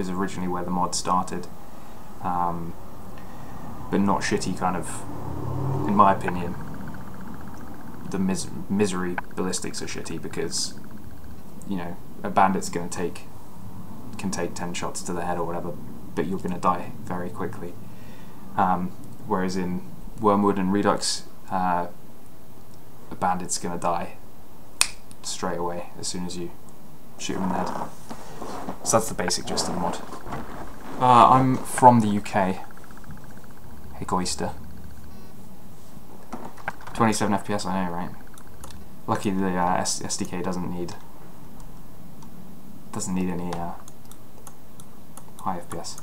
originally where the mod started. But not shitty kind of, in my opinion. The misery ballistics are shitty because, you know, a bandit's can take 10 shots to the head or whatever, but you're gonna die very quickly. Whereas in Wormwood and Redux, a bandit's gonna die straight away as soon as you shoot him in the head. So that's the basic gist of the mod. I'm from the UK. Egoista. 27 FPS, I know, right? Lucky the SDK doesn't need any high FPS.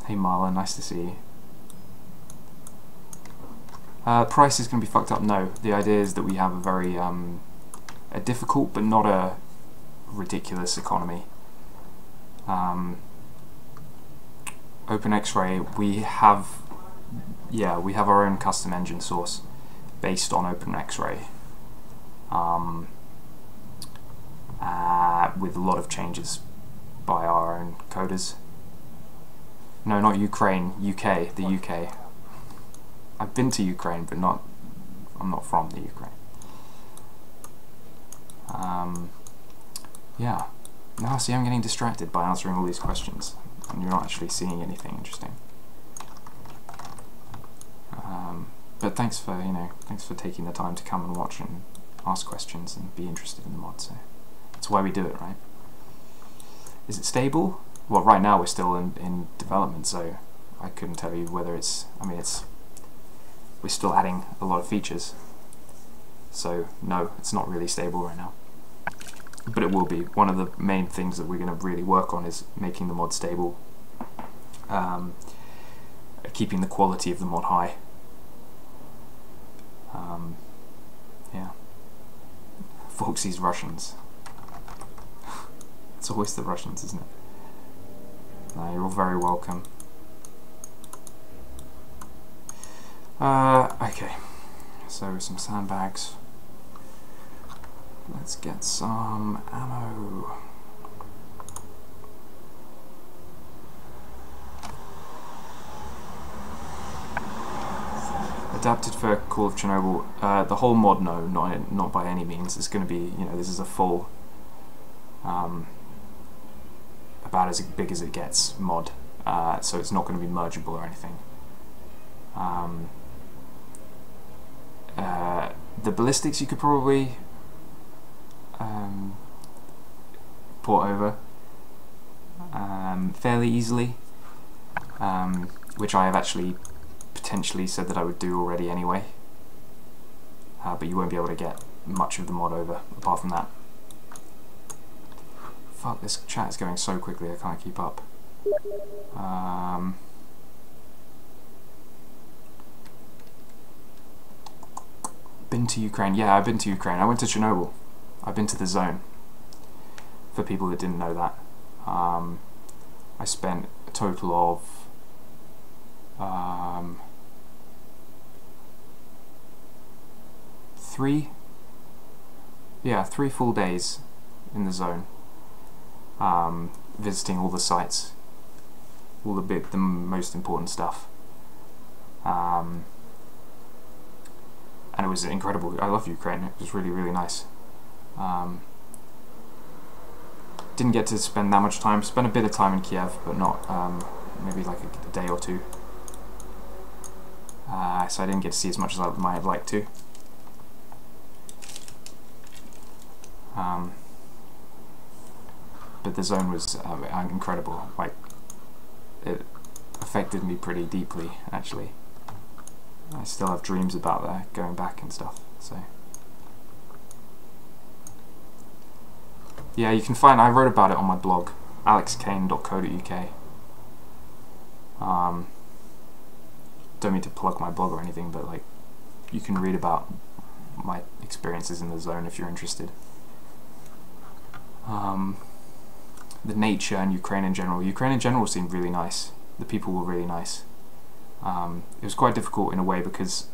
Hey Marlon, nice to see you. Price is going to be fucked up. No, the idea is that we have a very a difficult but not a ridiculous economy. Open X-Ray, we have our own custom engine source based on Open X-Ray, with a lot of changes by our own coders. No, not Ukraine, UK, the UK. I've been to Ukraine, but I'm not from the Ukraine. Yeah. Now, see, I'm getting distracted by answering all these questions, and you're not actually seeing anything interesting. But thanks for taking the time to come and watch and ask questions and be interested in the mod. So that's why we do it, right? Is it stable? Well, right now we're still in development, so I couldn't tell you whether it's. I mean, it's we're still adding a lot of features. So no, it's not really stable right now. But it will be. One of the main things that we're going to really work on is making the mod stable, keeping the quality of the mod high. Yeah. Foxy's Russians. It's always the Russians, isn't it? No, you're all very welcome. Okay. So some sandbags. Let's get some ammo. Adapted for Call of Chernobyl. The whole mod, no, not by any means. It's going to be, you know, this is a full, about as big as it gets mod. So it's not going to be mergeable or anything. The ballistics you could probably port over fairly easily, which I have actually potentially said that I would do already anyway, but you won't be able to get much of the mod over apart from that. Fuck, this chat is going so quickly I can't keep up. Been to Ukraine? Yeah, I've been to Ukraine. I went to Chernobyl. I've been to the zone. For people that didn't know that, I spent a total of 3 full days in the zone, visiting all the sites, all the most important stuff, and it was incredible. I love Ukraine. It was really, really nice. Didn't get to spend that much time. Spent a bit of time in Kiev, but not maybe like a day or two. So I didn't get to see as much as I might have liked to. But the zone was incredible. Like, it affected me pretty deeply, actually. I still have dreams about there, going back and stuff. So yeah, you can find. I wrote about it on my blog, alexkane.co.uk. Don't mean to plug my blog or anything, but like, you can read about my experiences in the zone if you're interested. The nature and Ukraine in general. Ukraine in general seemed really nice. The people were really nice. It was quite difficult in a way because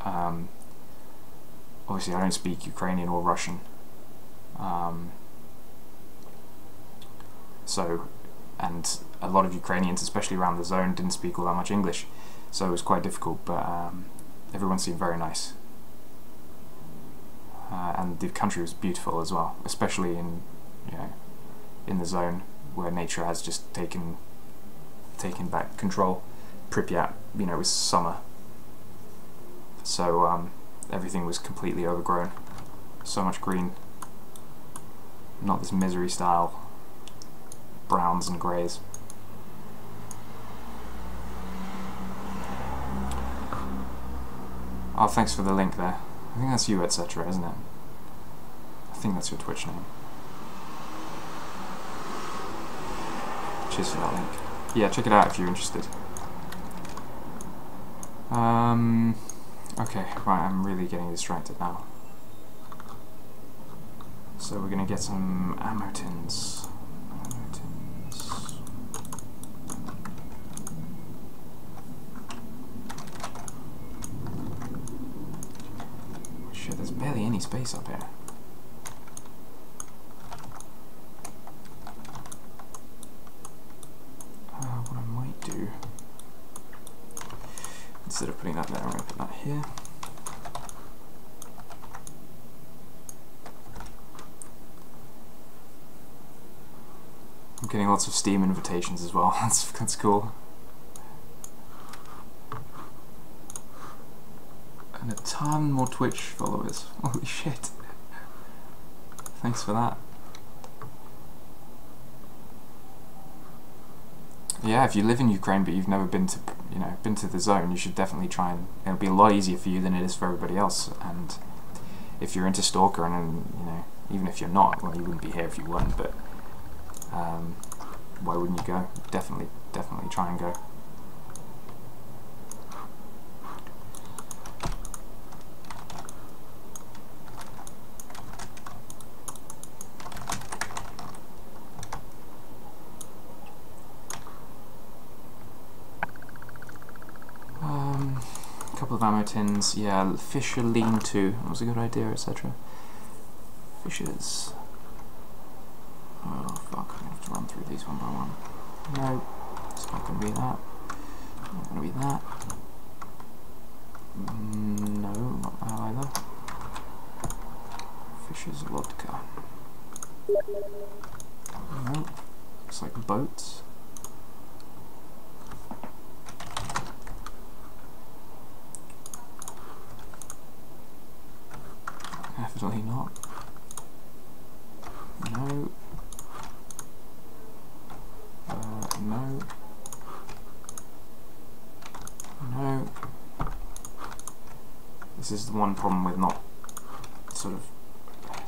obviously I don't speak Ukrainian or Russian. And a lot of Ukrainians, especially around the zone, didn't speak all that much English, so it was quite difficult, but everyone seemed very nice. And the country was beautiful as well, especially in, you know, in the zone where nature has just taken back control. Pripyat, you know, it was summer, so everything was completely overgrown. So much green, not this misery style browns and greys. Oh, thanks for the link there. I think that's you, etc., isn't it? I think that's your Twitch name. Cheers for that link. Yeah, check it out if you're interested. Okay, right, I'm really getting distracted now. So we're gonna get some ammo tins. Shit, there's barely any space up here. What I might do, instead of putting that there, I'm going to put that here. I'm getting lots of Steam invitations as well. That's cool. And a ton more Twitch followers. Holy shit. Thanks for that. Yeah, if you live in Ukraine but you've never been to, you know, been to the zone, you should definitely try and it'll be a lot easier for you than it is for everybody else. And if you're into S.T.A.L.K.E.R, and you know, even if you're not, well, you wouldn't be here if you weren't, but why wouldn't you go? Definitely try and go. Couple of ammo tins, yeah, Fisher lean-to, that was a good idea, etc. Fishers. Oh fuck, I'm gonna have to run through these one by one. No, it's not gonna be that. Not gonna be that. No, not that either. Fisher's vodka. No, looks like boats. Definitely not. No. No. No. This is the one problem with not sort of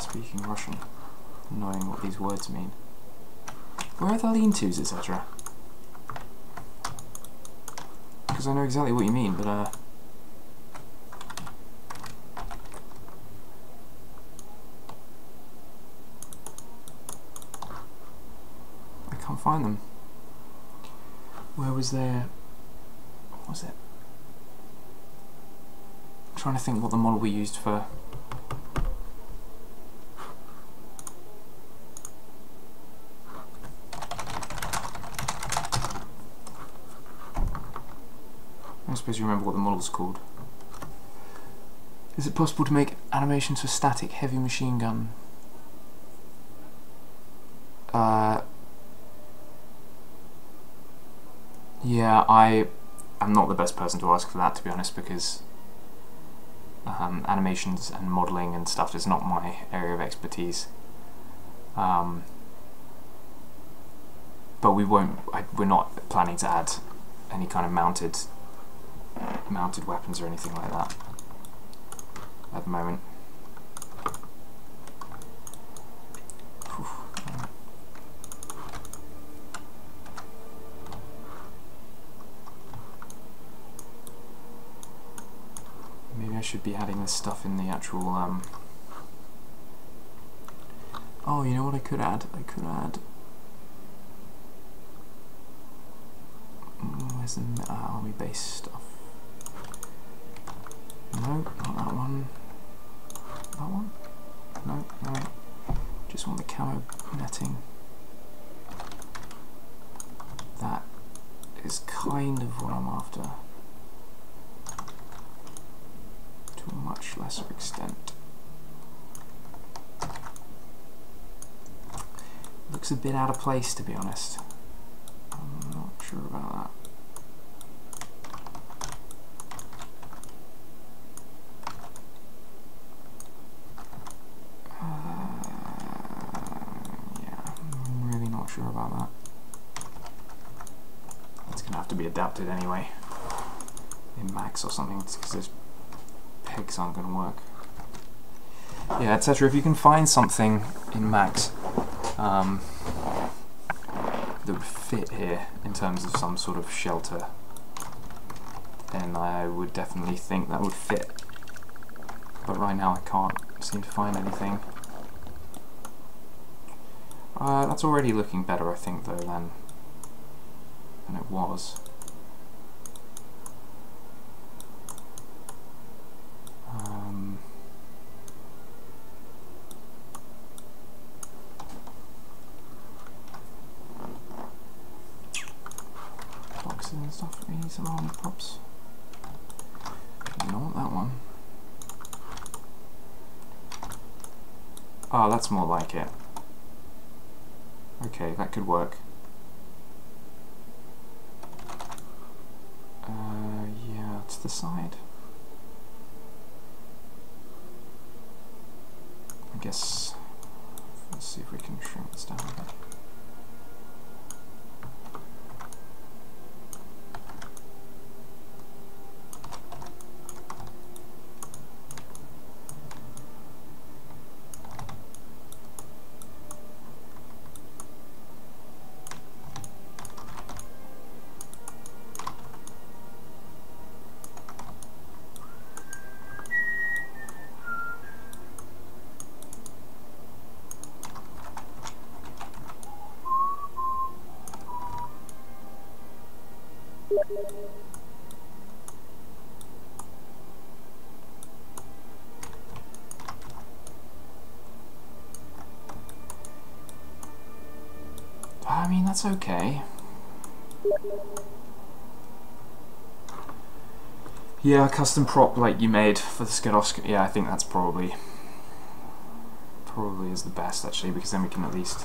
speaking Russian, knowing what these words mean. Where are the lean-tos, etc.? Because I know exactly what you mean, but can't find them. Where was there? What was it? I'm trying to think what the model we used for. I suppose you remember what the model's called. Is it possible to make animations for static heavy machine gun? Yeah, I am not the best person to ask for that, to be honest, because animations and modelling and stuff is not my area of expertise. But we're not planning to add any kind of mounted weapons or anything like that at the moment. Maybe I should be adding this stuff in the actual oh, you know what I could add? I could add where's the army base stuff? No, not that one. That one? No, no. Just want the camo netting. That is kind of what I'm after. To a much lesser extent. Looks a bit out of place, to be honest. I'm not sure about that. Yeah, I'm really not sure about that. It's going to have to be adapted anyway in Max or something, because those pegs aren't going to work. Yeah, etc. If you can find something in Max that would fit here in terms of some sort of shelter, then I would definitely think that would fit. But right now I can't seem to find anything. That's already looking better, I think, though, than it was. Boxes and stuff. We need some armor props. Not that one. Oh, that's more like it. Okay, that could work. Yeah, to the side. I guess, let's see if we can shrink this down a bit. I mean, that's okay. Yeah, custom prop like you made for the S.T.A.L.K.E.R. Yeah, I think that's probably is the best actually, because then we can at least.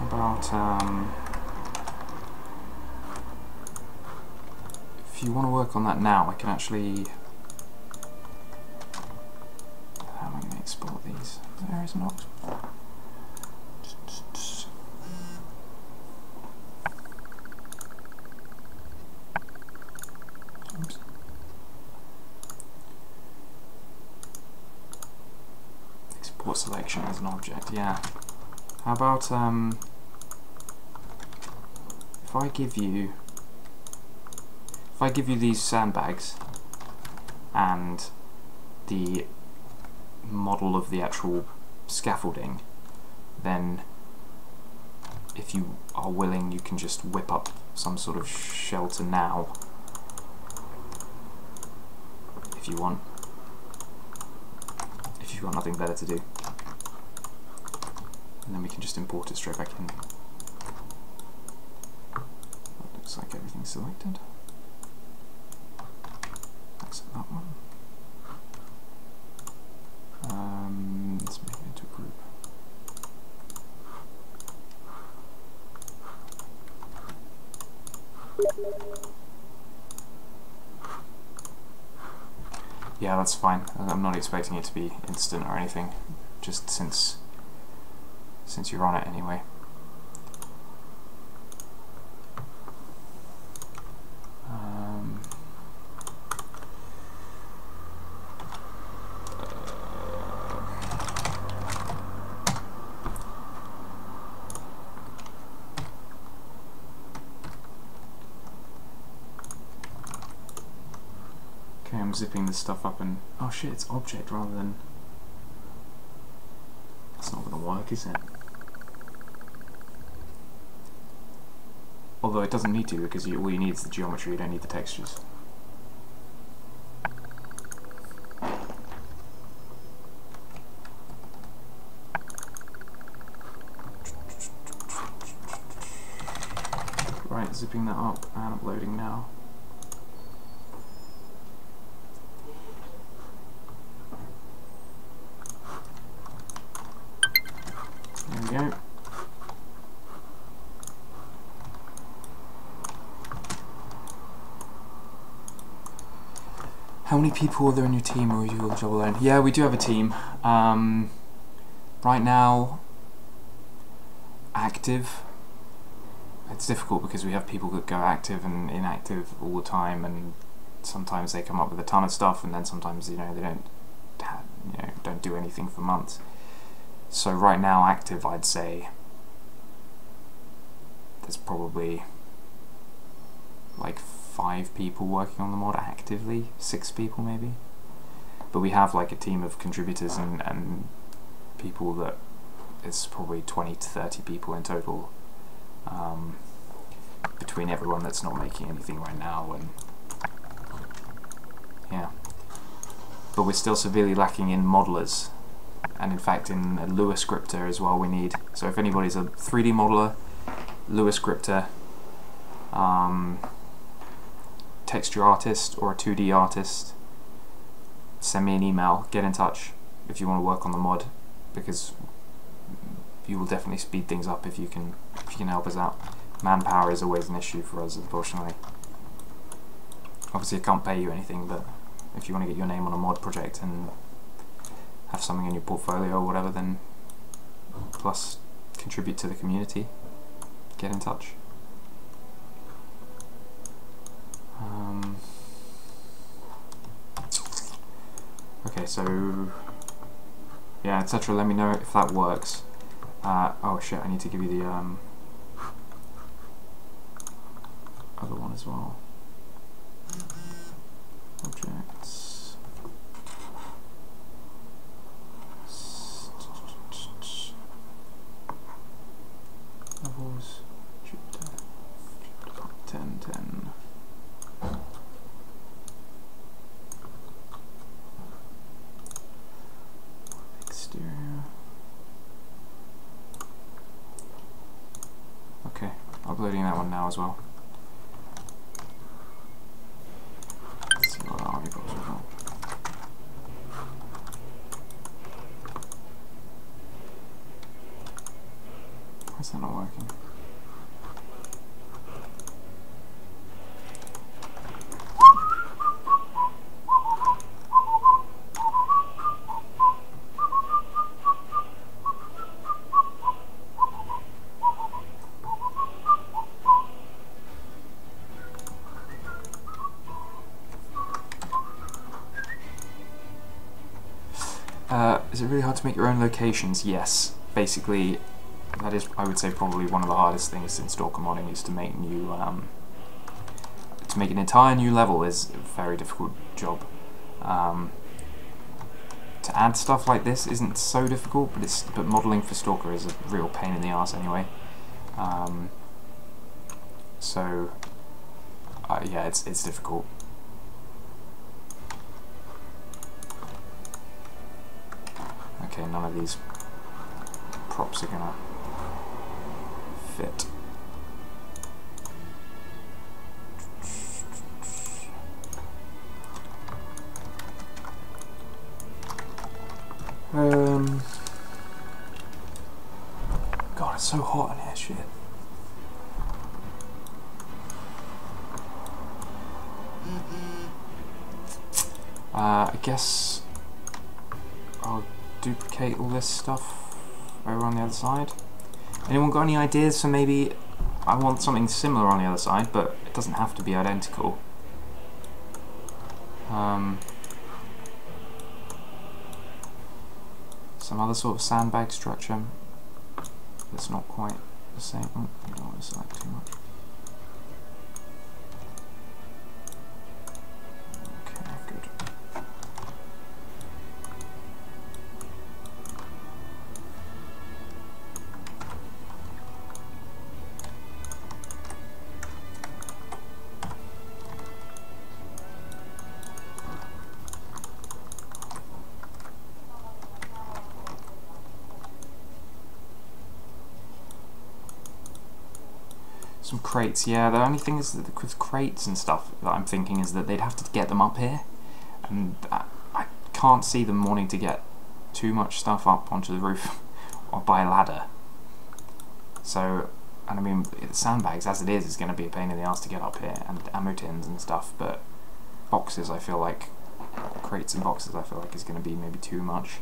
About if you want to work on that now, I can actually. How am I going to export these? There is not. Oops. Export selection as an object, yeah. How about if I give you these sandbags and the model of the actual scaffolding, then if you are willing, you can just whip up some sort of shelter now if you want, if you've got nothing better to do, and then we can just import it straight back in. That looks like everything's selected. Except that one. Let's make it into a group. Yeah, that's fine. I'm not expecting it to be instant or anything, just since you're on it anyway. Okay, I'm zipping this stuff up and... oh shit, it's object rather than... That's not going to work, is it? Although it doesn't need to, because all you need is the geometry, you don't need the textures. Right, zipping that up and uploading now. There we go. How many people are there in your team, or are you all the job alone? Yeah, we do have a team. Right now, active. It's difficult because we have people that go active and inactive all the time, and sometimes they come up with a ton of stuff, and then sometimes they don't do anything for months. So right now, active, I'd say there's probably like 5 people working on the mod actively, 6 people maybe. But we have like a team of contributors and people that it's probably 20 to 30 people in total. Between everyone that's not making anything right now, and yeah. But we're still severely lacking in modelers, and in fact in a Lua scripter as well we need. So if anybody's a 3D modeler, Lua scripter, texture artist, or a 2D artist, send me an email, get in touch if you want to work on the mod, because you will definitely speed things up if you can help us out. Manpower is always an issue for us, unfortunately. Obviously I can't pay you anything, but if you want to get your name on a mod project and have something in your portfolio or whatever, then plus contribute to the community, get in touch. Okay, so yeah, etc. Let me know if that works. Oh shit, I need to give you the other one as well. Objects. Levels. 10, 10. loading that one now as well. Let's see what army box we've got. Why is that not working? Is it really hard to make your own locations? Yes. Basically, that is, I would say, probably one of the hardest things in S.T.A.L.K.E.R modding is to make new, to make an entire new level is a very difficult job. To add stuff like this isn't so difficult, but modelling for S.T.A.L.K.E.R is a real pain in the arse anyway. Yeah, it's difficult. Okay, none of these props are gonna fit. God, it's so hot in here, shit. I guess I'll duplicate all this stuff over on the other side. Anyone got any ideas for maybe I want something similar on the other side, but it doesn't have to be identical. Some other sort of sandbag structure that's not quite the same. Oh, I don't want to select too much. Okay, good. Some crates, yeah. The only thing is that with crates and stuff that I'm thinking is that they'd have to get them up here, and I can't see them wanting to get too much stuff up onto the roof or by a ladder. So, and I mean, sandbags as it is going to be a pain in the ass to get up here, and ammo tins and stuff, but boxes I feel like, crates and boxes I feel like is going to be maybe too much.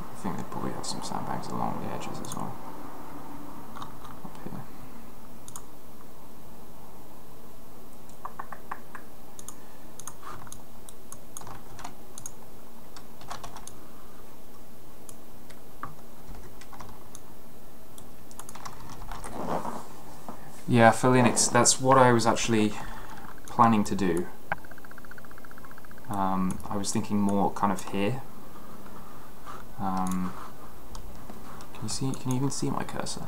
I think they probably have some sandbags along the edges as well. Up here. Yeah, for Linux, that's what I was actually planning to do. I was thinking more kind of here. Can you even see my cursor?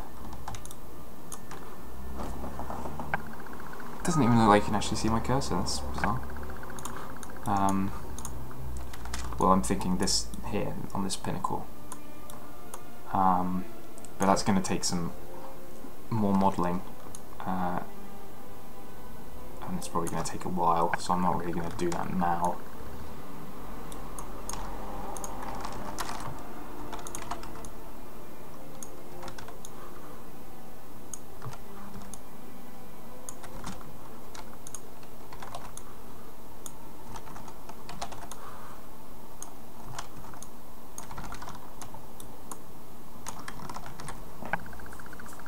It doesn't even look like you can actually see my cursor, that's bizarre. Well, I'm thinking this here, on this pinnacle. But that's going to take some more modelling. And it's probably going to take a while, so I'm not really going to do that now.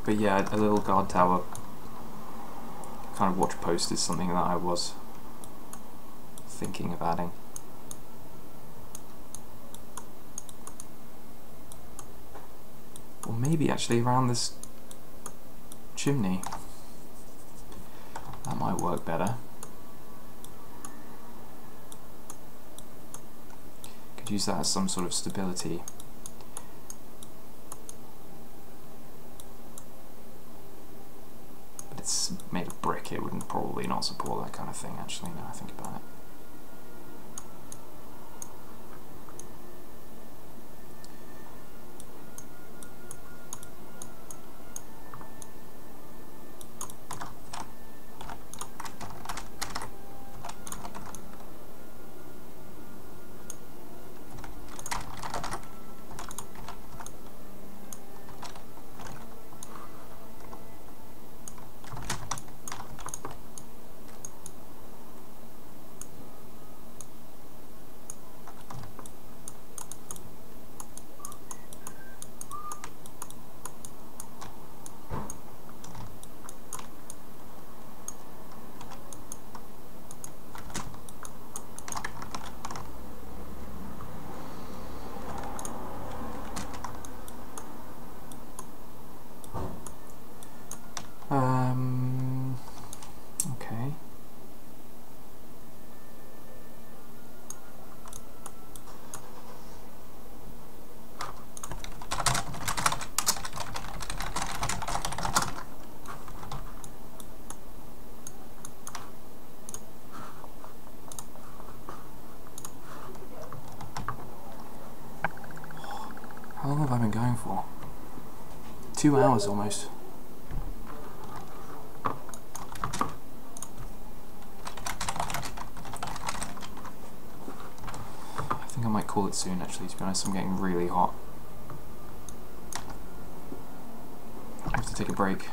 But yeah, a little guard tower kind of watch post is something that I was thinking of adding. Or maybe actually around this chimney. That might work better. could use that as some sort of stability. But it's made of brick, it wouldn't probably not support that kind of thing, actually, now I think about it. Okay. How long have I been going for? 2 hours almost. I think I might call it soon, actually, to be honest. I'm getting really hot. I have to take a break.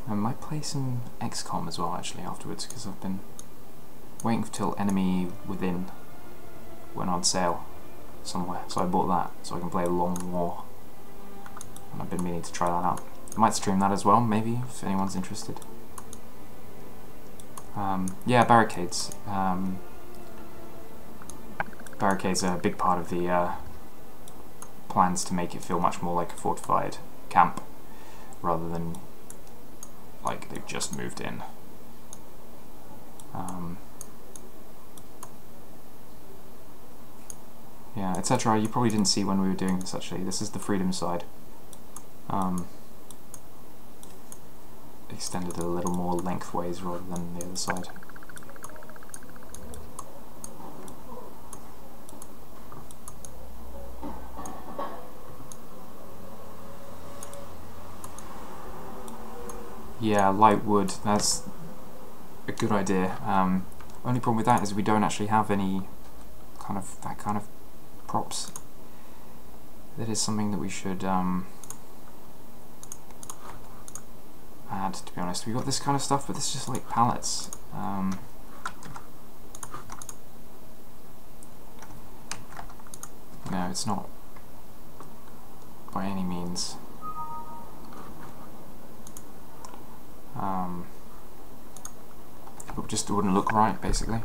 I might play some XCOM as well, actually, afterwards, because I've been waiting till Enemy Within went on sale somewhere, so I bought that so I can play a long war, and I've been meaning to try that out. I might stream that as well, maybe, if anyone's interested. Yeah, barricades. Barricades are a big part of the plans to make it feel much more like a fortified camp, rather than like they've just moved in. Yeah, etc. You probably didn't see when we were doing this, actually. This is the freedom side. Extended it a little more lengthways rather than the other side. Yeah, light wood, that's a good idea. Only problem with that is we don't actually have any kind of props. That is something that we should add, to be honest. We've got this kind of stuff, but it's just like pallets. No, it's not by any means. It just wouldn't look right, basically.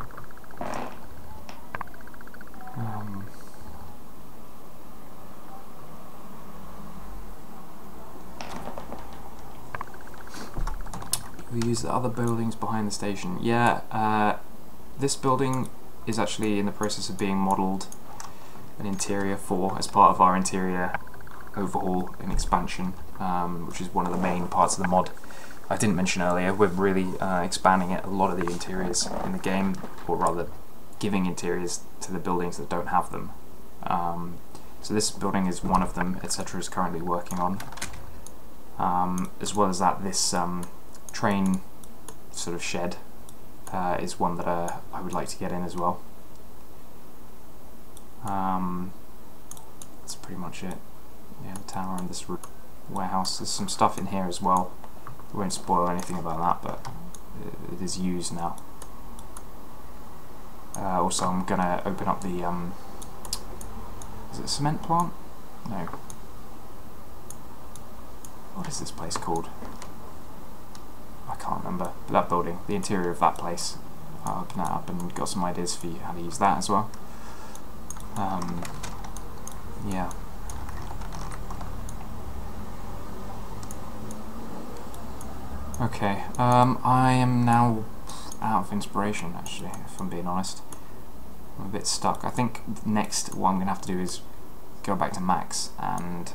We use the other buildings behind the station. Yeah, this building is actually in the process of being modelled an interior for, as part of our interior overhaul and expansion, which is one of the main parts of the mod. I didn't mention earlier, we're really expanding it, a lot of the interiors in the game, or rather giving interiors to the buildings that don't have them. So this building is one of them, etc. is currently working on. As well as that, this train sort of shed is one that I would like to get in as well. That's pretty much it. Yeah, the tower and this warehouse. There's some stuff in here as well. I won't spoil anything about that, but it is used now. Also, I'm gonna open up the is it a cement plant? No. What is this place called? I can't remember. But that building, the interior of that place. I'll open that up and got some ideas for you how to use that as well. Yeah. Okay, I am now out of inspiration, actually, if I'm being honest. I'm a bit stuck. I think next what I'm going to have to do is go back to max and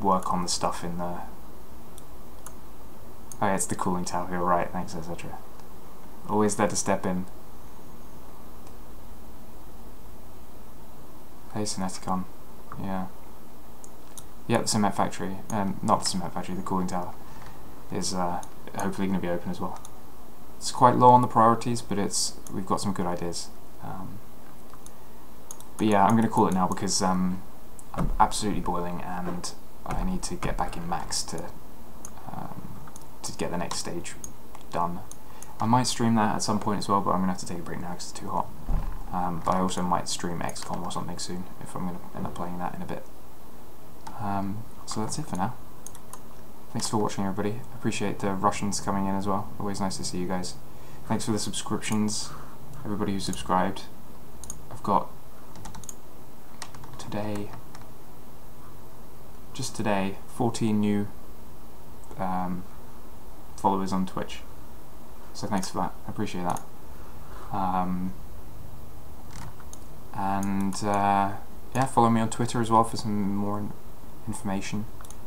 work on the stuff in the... Oh yeah, it's the cooling tower, you're right, thanks, etc. Always there to step in. Hey, Cineticon. Yeah. Yeah, the cement factory, not the cement factory, the cooling tower is hopefully going to be open as well. It's quite low on the priorities, but we've got some good ideas. But yeah, I'm going to call it now because I'm absolutely boiling and I need to get back in max to get the next stage done. I might stream that at some point as well, but I'm going to have to take a break now because it's too hot. But I also might stream XCOM or something soon if I'm going to end up playing that in a bit. So that's it for now. Thanks for watching, everybody. Appreciate the Russians coming in as well. Always nice to see you guys. Thanks for the subscriptions, everybody who subscribed. I've got just today, 14 new followers on Twitch. So thanks for that. I appreciate that. Yeah, follow me on Twitter as well for some more information.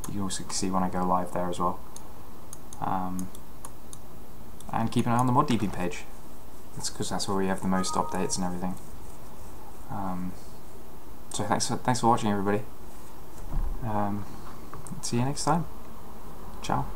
You can also see when I go live there as well. And keep an eye on the ModDB page. That's because that's where we have the most updates and everything. So thanks for watching, everybody. See you next time. Ciao.